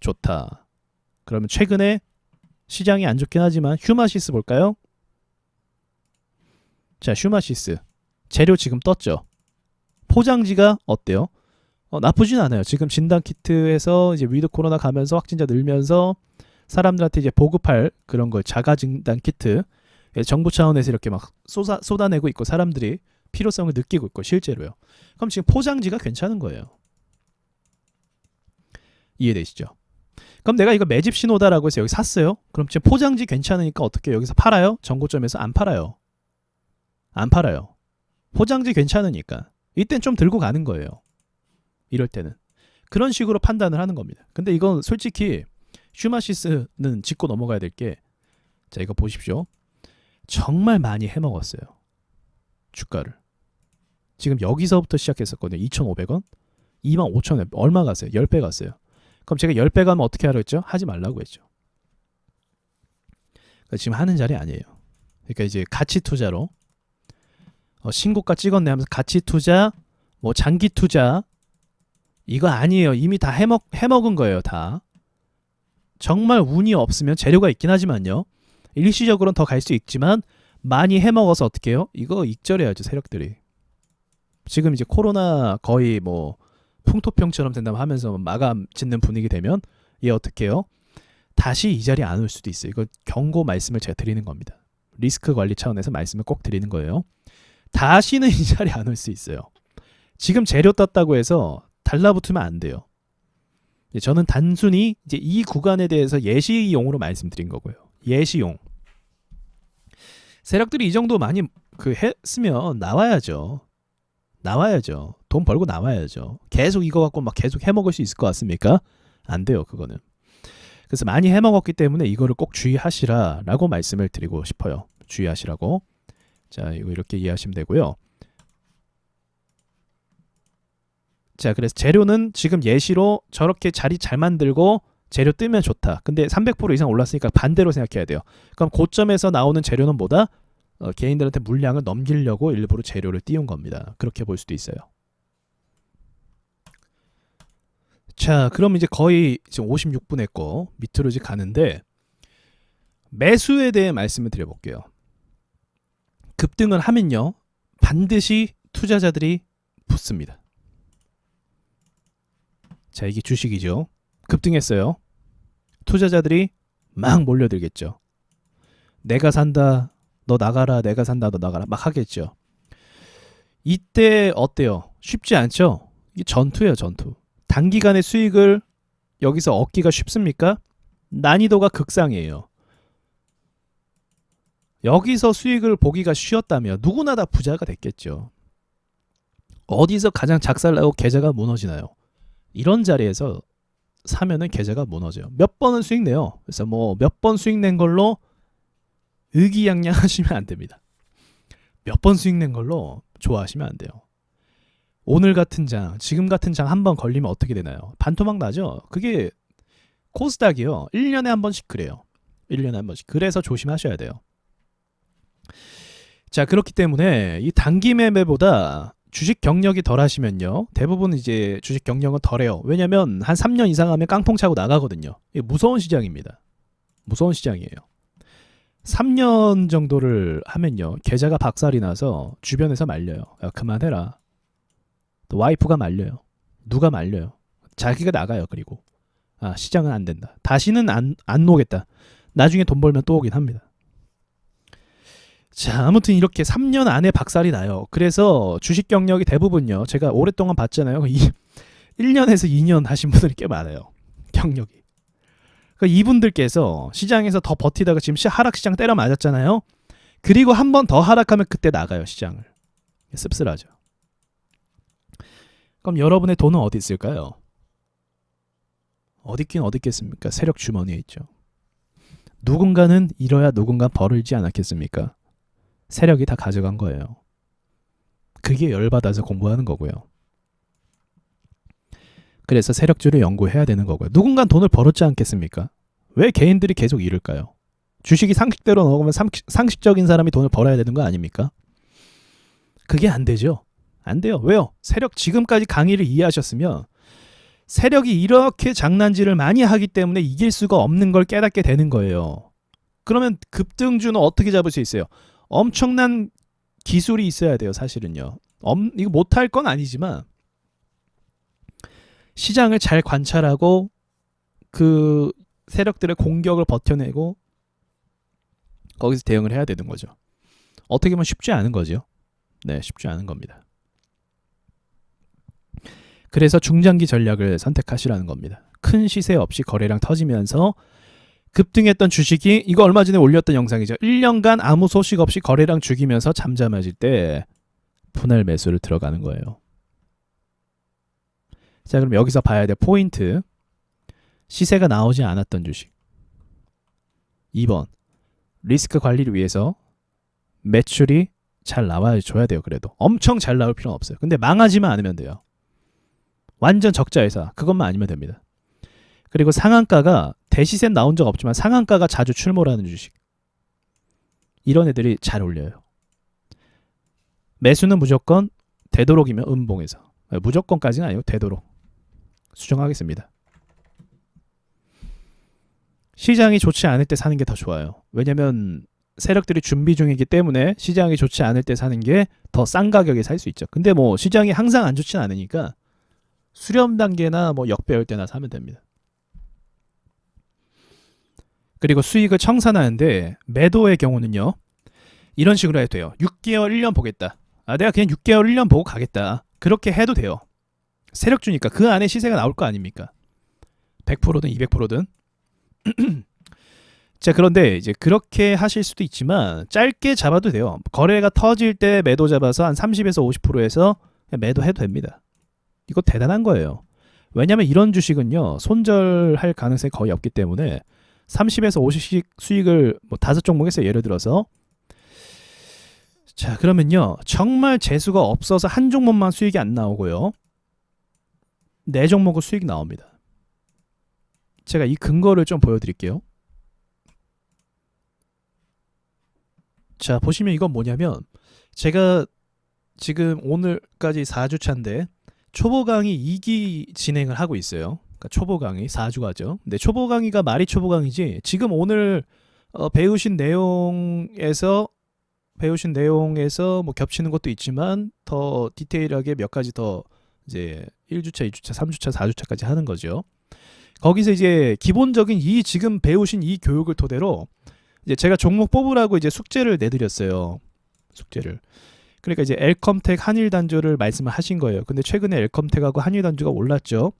좋다. 그러면 최근에 시장이 안 좋긴 하지만 휴마시스 볼까요? 자, 휴마시스. 재료 지금 떴죠. 포장지가 어때요? 나쁘진 않아요. 지금 진단키트에서 이제 위드 코로나 가면서 확진자 늘면서 사람들한테 이제 보급할 그런 걸 자가 진단키트 정부 차원에서 이렇게 막 쏟아내고 있고 사람들이 필요성을 느끼고 있고 실제로요. 그럼 지금 포장지가 괜찮은 거예요. 이해되시죠? 그럼 내가 이거 매집 신호다라고 해서 여기 샀어요. 그럼 지금 포장지 괜찮으니까 어떻게 여기서 팔아요? 정고점에서 안 팔아요. 안 팔아요. 포장지 괜찮으니까. 이땐 좀 들고 가는 거예요. 이럴 때는. 그런 식으로 판단을 하는 겁니다. 근데 이건 솔직히 슈마시스는 짚고 넘어가야 될 게, 자, 이거 보십시오. 정말 많이 해먹었어요. 주가를. 지금 여기서부터 시작했었거든요. 2,500원? 25,000원. 얼마 갔어요? 10배 갔어요. 그럼 제가 10배 가면 어떻게 하라고 했죠? 하지 말라고 했죠. 그러니까 지금 하는 자리 아니에요. 그러니까 이제 가치 투자로 신고가 찍었네 하면서 가치 투자, 뭐 장기 투자, 이거 아니에요. 이미 다 해먹은 거예요. 다. 정말 운이 없으면, 재료가 있긴 하지만요, 일시적으로는 더 갈 수 있지만 많이 해먹어서 어떻게 해요? 이거 익절해야죠. 세력들이. 지금 이제 코로나 거의 뭐 풍토병처럼 된다고 하면서 마감 짓는 분위기 되면 얘 어떻게 해요? 다시 이 자리에 안 올 수도 있어요. 이거 경고 말씀을 제가 드리는 겁니다. 리스크 관리 차원에서 말씀을 꼭 드리는 거예요. 다시는 이 자리에 안 올 수 있어요. 지금 재료 떴다고 해서 달라붙으면 안 돼요. 저는 단순히 이제 이 구간에 대해서 예시용으로 말씀드린 거고요. 예시용. 세력들이 이 정도 많이 했으면 나와야죠. 나와야죠. 돈 벌고 나와야죠. 계속 이거 갖고 막 계속 해먹을 수 있을 것 같습니까? 안 돼요, 그거는. 그래서 많이 해먹었기 때문에 이거를 꼭 주의하시라라고 말씀을 드리고 싶어요. 주의하시라고. 자, 이거 이렇게 이해하시면 되고요. 자, 그래서 재료는 지금 예시로 저렇게 자리 잘 만들고 재료 뜨면 좋다. 근데 300% 이상 올랐으니까 반대로 생각해야 돼요. 그럼 고점에서 나오는 재료는 뭐다? 개인들한테 물량을 넘기려고 일부러 재료를 띄운 겁니다. 그렇게 볼 수도 있어요. 자, 그럼 이제 거의 지금 56분 했고 밑으로 이제 가는데, 매수에 대해 말씀을 드려볼게요. 급등을 하면요, 반드시 투자자들이 붙습니다. 자, 이게 주식이죠. 급등했어요. 투자자들이 막 몰려들겠죠. 내가 산다, 너 나가라, 내가 산다, 너 나가라, 막 하겠죠. 이때 어때요? 쉽지 않죠? 이게 전투예요, 전투. 단기간의 수익을 여기서 얻기가 쉽습니까? 난이도가 극상이에요. 여기서 수익을 보기가 쉬웠다면 누구나 다 부자가 됐겠죠. 어디서 가장 작살나고 계좌가 무너지나요? 이런 자리에서 사면은 계좌가 무너져요. 몇 번은 수익 내요. 그래서 뭐 몇 번 수익 낸 걸로 의기양양 하시면 안 됩니다. 몇 번 수익 낸 걸로 좋아하시면 안 돼요. 오늘 같은 장, 지금 같은 장 한 번 걸리면 어떻게 되나요? 반토막 나죠? 그게 코스닥이요. 1년에 한 번씩 그래요. 1년에 한 번씩. 그래서 조심하셔야 돼요. 자, 그렇기 때문에 이 단기 매매보다 주식 경력이 덜 하시면요, 대부분 이제 주식 경력은 덜해요. 왜냐면 한 3년 이상 하면 깡통 차고 나가거든요. 이게 무서운 시장입니다. 무서운 시장이에요. 3년 정도를 하면요, 계좌가 박살이 나서 주변에서 말려요. 야, 그만해라. 또 와이프가 말려요. 누가 말려요. 자기가 나가요. 그리고 시장은 안 된다. 다시는 안 오겠다. 나중에 돈 벌면 또 오긴 합니다. 자, 아무튼 이렇게 3년 안에 박살이 나요. 그래서 주식 경력이 대부분요, 제가 오랫동안 봤잖아요. 1년에서 2년 하신 분들이 꽤 많아요. 경력이. 그러니까 이분들께서 시장에서 더 버티다가 지금 하락시장 때려 맞았잖아요. 그리고 한 번 더 하락하면 그때 나가요, 시장을. 씁쓸하죠. 그럼 여러분의 돈은 어디 있을까요? 어디 있긴 어디 있겠습니까? 세력 주머니에 있죠. 누군가는 잃어야 누군가 벌을지 않았겠습니까? 세력이 다 가져간 거예요. 그게 열받아서 공부하는 거고요. 그래서 세력주를 연구해야 되는 거고요. 누군가 돈을 벌었지 않겠습니까? 왜 개인들이 계속 잃을까요? 주식이 상식대로 나오면 상식적인 사람이 돈을 벌어야 되는 거 아닙니까? 그게 안 되죠. 안 돼요. 왜요? 세력, 지금까지 강의를 이해하셨으면 세력이 이렇게 장난질을 많이 하기 때문에 이길 수가 없는 걸 깨닫게 되는 거예요. 그러면 급등주는 어떻게 잡을 수 있어요? 엄청난 기술이 있어야 돼요, 사실은요. 이거 못할 건 아니지만 시장을 잘 관찰하고 그 세력들의 공격을 버텨내고 거기서 대응을 해야 되는 거죠. 어떻게 보면 쉽지 않은 거죠. 네, 쉽지 않은 겁니다. 그래서 중장기 전략을 선택하시라는 겁니다. 큰 시세 없이 거래량 터지면서 급등했던 주식이 이거 얼마 전에 올렸던 영상이죠. 1년간 아무 소식 없이 거래량 죽이면서 잠잠해질 때 분할 매수를 들어가는 거예요. 자, 그럼 여기서 봐야 될 포인트. 시세가 나오지 않았던 주식. 2번. 리스크 관리를 위해서 매출이 잘 나와줘야 돼요. 그래도 엄청 잘 나올 필요는 없어요. 근데 망하지만 않으면 돼요. 완전 적자 회사 그것만 아니면 됩니다. 그리고 상한가가 대시세 나온 적 없지만 상한가가 자주 출몰하는 주식. 이런 애들이 잘 올려요. 매수는 무조건 되도록이면 음봉에서. 무조건까지는 아니고 되도록 수정하겠습니다. 시장이 좋지 않을 때 사는 게 더 좋아요. 왜냐면 세력들이 준비 중이기 때문에 시장이 좋지 않을 때 사는 게 더 싼 가격에 살 수 있죠. 근데 뭐 시장이 항상 안 좋진 않으니까 수렴 단계나 뭐 역배열 때나 사면 됩니다. 그리고 수익을 청산하는데 매도의 경우는요. 이런 식으로 해도 돼요. 6개월, 1년 보겠다. 내가 그냥 6개월, 1년 보고 가겠다. 그렇게 해도 돼요. 세력주니까 그 안에 시세가 나올 거 아닙니까? 100%든 200%든. 자, 그런데 이제 그렇게 하실 수도 있지만 짧게 잡아도 돼요. 거래가 터질 때 매도 잡아서 한 30에서 50%에서 매도해도 됩니다. 이거 대단한 거예요. 왜냐면 이런 주식은요. 손절할 가능성이 거의 없기 때문에 30에서 50씩 수익을 뭐 5종목에서 예를 들어서 자, 그러면요. 정말 재수가 없어서 한 종목만 수익이 안 나오고요. 4종목은 수익이 나옵니다. 제가 이 근거를 좀 보여드릴게요. 자, 보시면 이건 뭐냐면 제가 지금 오늘까지 4주차인데 초보 강의 2기 진행을 하고 있어요. 그러니까 초보 강의 4주가죠. 근데 초보 강의가 말이 초보 강의지 지금 오늘 배우신 내용에서 뭐 겹치는 것도 있지만 더 디테일하게 몇 가지 더 이제 1주차, 2주차, 3주차, 4주차까지 하는 거죠. 거기서 이제 기본적인 이 지금 배우신 이 교육을 토대로 이제 제가 종목 뽑으라고 이제 숙제를 내드렸어요. 숙제를. 그러니까 이제 엘컴텍 한일단조를 말씀을 하신 거예요. 근데 최근에 엘컴텍하고 한일단조가 올랐죠.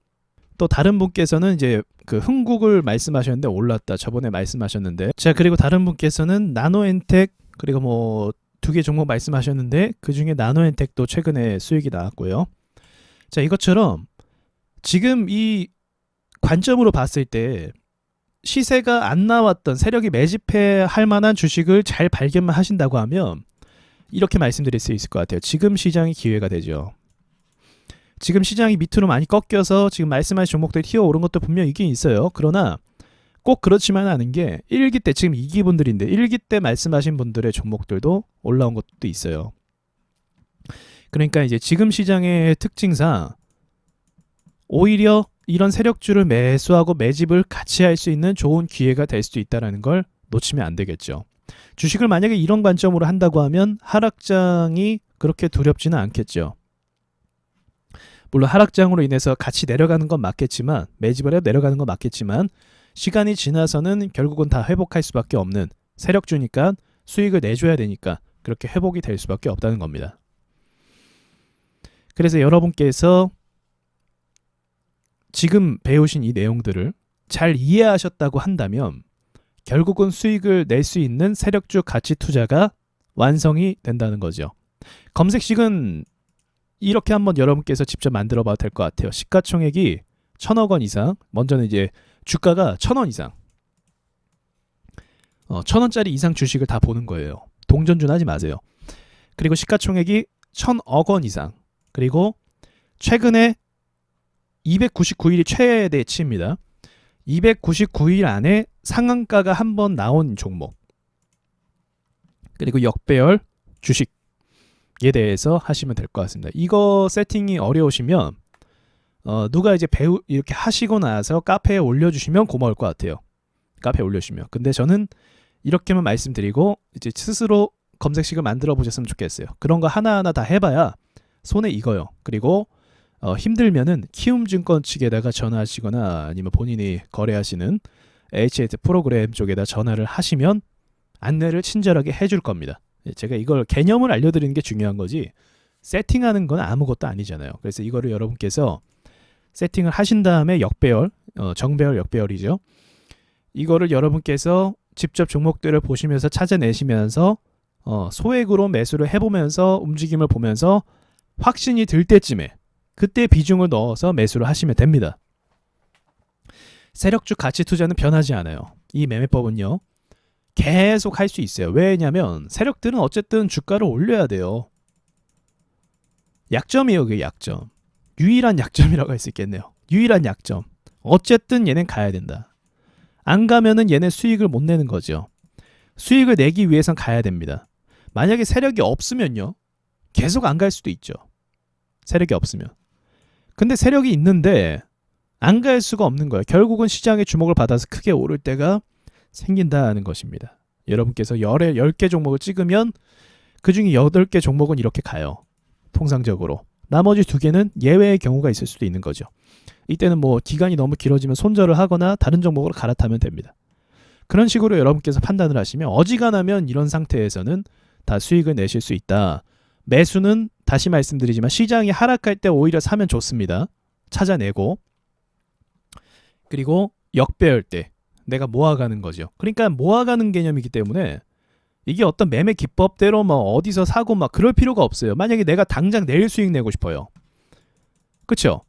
또 다른 분께서는 이제 그 흥국을 말씀하셨는데 올랐다. 저번에 말씀하셨는데. 자, 그리고 다른 분께서는 나노엔텍 그리고 뭐 2개 종목 말씀하셨는데 그중에 나노엔텍도 최근에 수익이 나왔고요. 자, 이것처럼 지금 이 관점으로 봤을 때 시세가 안 나왔던 세력이 매집할 만한 주식을 잘 발견만 하신다고 하면 이렇게 말씀드릴 수 있을 것 같아요. 지금 시장이 기회가 되죠. 지금 시장이 밑으로 많이 꺾여서 지금 말씀하신 종목들이 튀어오른 것도 분명 있긴 있어요. 그러나 꼭 그렇지만 않은 게 1기 때 지금 2기 분들인데 1기 때 말씀하신 분들의 종목들도 올라온 것도 있어요. 그러니까 이제 지금 시장의 특징상 오히려 이런 세력주를 매수하고 매집을 같이 할 수 있는 좋은 기회가 될 수도 있다는 걸 놓치면 안 되겠죠. 주식을 만약에 이런 관점으로 한다고 하면 하락장이 그렇게 두렵지는 않겠죠. 물론 하락장으로 인해서 같이 내려가는 건 맞겠지만 매집을 해서 내려가는 건 맞겠지만 시간이 지나서는 결국은 다 회복할 수밖에 없는 세력주니까 수익을 내줘야 되니까 그렇게 회복이 될 수밖에 없다는 겁니다. 그래서 여러분께서 지금 배우신 이 내용들을 잘 이해하셨다고 한다면 결국은 수익을 낼 수 있는 세력주 가치 투자가 완성이 된다는 거죠. 검색식은 이렇게 한번 여러분께서 직접 만들어 봐도 될 것 같아요. 시가총액이 1,000억 원 이상, 먼저는 이제 주가가 1,000원 이상, 1,000원짜리 이상 주식을 다 보는 거예요. 동전주 하지 마세요. 그리고 시가총액이 1,000억 원 이상, 그리고 최근에 299일이 최대치입니다. 299일 안에 상한가가 한 번 나온 종목, 그리고 역배열 주식에 대해서 하시면 될 것 같습니다. 이거 세팅이 어려우시면 누가 이제 이렇게 하시고 나서 카페에 올려주시면 고마울 것 같아요. 카페에 올려주시면. 근데 저는 이렇게만 말씀드리고 이제 스스로 검색식을 만들어 보셨으면 좋겠어요. 그런 거 하나하나 다 해봐야 손에 익어요. 그리고 힘들면은 키움증권 측에다가 전화하시거나 아니면 본인이 거래하시는 HH 프로그램 쪽에다 전화를 하시면 안내를 친절하게 해줄 겁니다. 제가 이걸 개념을 알려드리는 게 중요한 거지 세팅하는 건 아무것도 아니잖아요. 그래서 이거를 여러분께서 세팅을 하신 다음에 역배열, 정배열, 역배열이죠. 이거를 여러분께서 직접 종목들을 보시면서 찾아내시면서 소액으로 매수를 해보면서 움직임을 보면서 확신이 들 때쯤에 그때 비중을 넣어서 매수를 하시면 됩니다. 세력주 가치 투자는 변하지 않아요. 이 매매법은요. 계속 할 수 있어요. 왜냐면 세력들은 어쨌든 주가를 올려야 돼요. 약점이에요. 그게 약점. 유일한 약점이라고 할 수 있겠네요. 유일한 약점. 어쨌든 얘는 가야 된다. 안 가면은 얘네 수익을 못 내는 거죠. 수익을 내기 위해선 가야 됩니다. 만약에 세력이 없으면요. 계속 안 갈 수도 있죠. 세력이 없으면. 근데 세력이 있는데 안 갈 수가 없는 거예요. 결국은 시장의 주목을 받아서 크게 오를 때가 생긴다는 것입니다. 여러분께서 10개 종목을 찍으면 그중에 8개 종목은 이렇게 가요. 통상적으로. 나머지 2개는 예외의 경우가 있을 수도 있는 거죠. 이때는 뭐 기간이 너무 길어지면 손절을 하거나 다른 종목으로 갈아타면 됩니다. 그런 식으로 여러분께서 판단을 하시면 어지간하면 이런 상태에서는 다 수익을 내실 수 있다. 매수는 다시 말씀드리지만 시장이 하락할 때 오히려 사면 좋습니다. 찾아내고. 그리고 역배열 때 내가 모아가는 거죠. 그러니까 모아가는 개념이기 때문에 이게 어떤 매매 기법대로 뭐 어디서 사고 막 그럴 필요가 없어요. 만약에 내가 당장 내일 수익 내고 싶어요. 그쵸?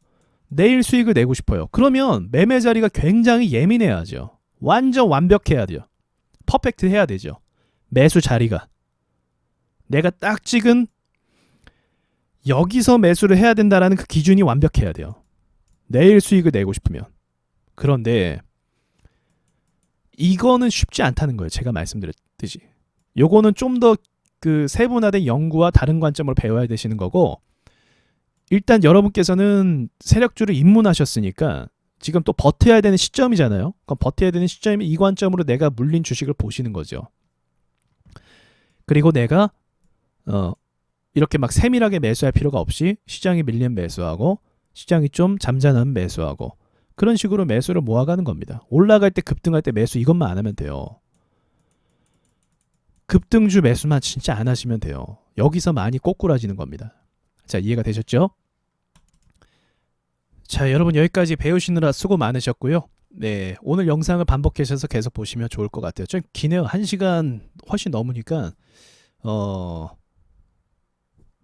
내일 수익을 내고 싶어요. 그러면 매매 자리가 굉장히 예민해야죠. 완전 완벽해야 돼요. 퍼펙트 해야 되죠. 매수 자리가. 내가 딱 찍은 여기서 매수를 해야 된다라는 그 기준이 완벽해야 돼요. 내일 수익을 내고 싶으면. 그런데 이거는 쉽지 않다는 거예요. 제가 말씀드렸듯이. 요거는 좀 더 그 세분화된 연구와 다른 관점으로 배워야 되시는 거고, 일단 여러분께서는 세력주를 입문하셨으니까 지금 또 버텨야 되는 시점이잖아요. 그럼 버텨야 되는 시점이면 이 관점으로 내가 물린 주식을 보시는 거죠. 그리고 내가 이렇게 막 세밀하게 매수할 필요가 없이 시장이 밀리면 매수하고 시장이 좀 잠잠하면 매수하고 그런 식으로 매수를 모아가는 겁니다. 올라갈 때 급등할 때 매수 이것만 안 하면 돼요. 급등주 매수만 진짜 안 하시면 돼요. 여기서 많이 꼬꾸라지는 겁니다. 자, 이해가 되셨죠? 자, 여러분 여기까지 배우시느라 수고 많으셨고요. 네, 오늘 영상을 반복하셔서 계속 보시면 좋을 것 같아요. 좀 기네요. 1시간 훨씬 넘으니까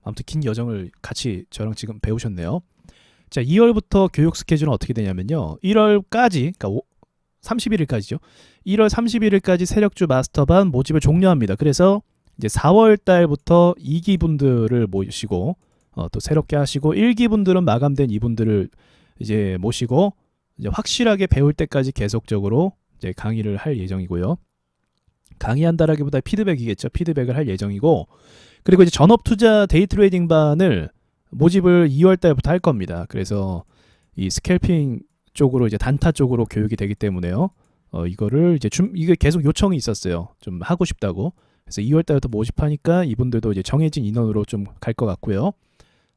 아무튼 긴 여정을 같이 저랑 지금 배우셨네요. 자, 2월부터 교육 스케줄은 어떻게 되냐면요. 1월까지, 그러니까 31일까지죠. 1월 31일까지 세력주 마스터반 모집을 종료합니다. 그래서 이제 4월 달부터 2기 분들을 모시고 또 새롭게 하시고 1기 분들은 마감된 이분들을 이제 모시고 이제 확실하게 배울 때까지 계속적으로 이제 강의를 할 예정이고요. 강의한다라기보다 피드백이겠죠. 피드백을 할 예정이고, 그리고 이제 전업투자 데이트레이딩 반을 모집을 2월 달부터 할 겁니다. 그래서 이 스캘핑 쪽으로 이제 단타 쪽으로 교육이 되기 때문에요. 이거를 이제 이게 계속 요청이 있었어요. 좀 하고 싶다고. 그래서 2월 달부터 모집하니까 이분들도 이제 정해진 인원으로 좀 갈 것 같고요.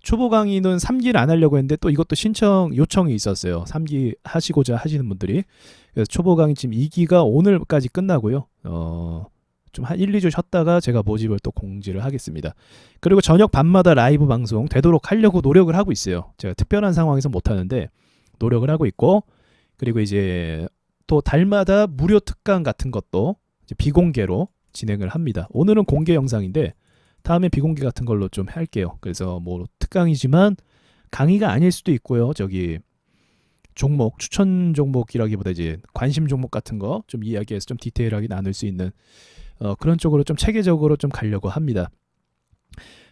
초보 강의는 3기를 안 하려고 했는데 또 이것도 요청이 있었어요. 3기 하시고자 하시는 분들이. 그래서 초보 강의 지금 2기가 오늘까지 끝나고요. 좀 한 1, 2주 쉬었다가 제가 모집을 또 공지를 하겠습니다. 그리고 저녁 밤마다 라이브 방송 되도록 하려고 노력을 하고 있어요. 제가 특별한 상황에서 못 하는데 노력을 하고 있고, 그리고 이제 또 달마다 무료 특강 같은 것도 이제 비공개로 진행을 합니다. 오늘은 공개 영상인데 다음에 비공개 같은 걸로 좀 할게요. 그래서 뭐 특강이지만 강의가 아닐 수도 있고요. 저기 종목, 추천 종목이라기보다 이제 관심 종목 같은 거 좀 이야기해서 좀 디테일하게 나눌 수 있는 그런 쪽으로 좀 체계적으로 좀 가려고 합니다.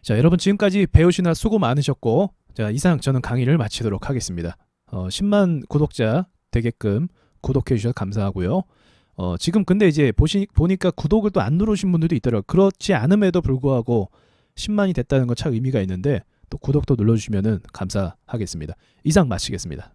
자, 여러분 지금까지 배우시느라 수고 많으셨고, 자, 이상 저는 강의를 마치도록 하겠습니다. 10만 구독자 되게끔 구독해 주셔서 감사하고요. 지금 근데 이제 보니까 구독을 또 안 누르신 분들도 있더라고요. 그렇지 않음에도 불구하고 10만이 됐다는 건 참 의미가 있는데 또 구독도 눌러주시면 감사하겠습니다. 이상 마치겠습니다.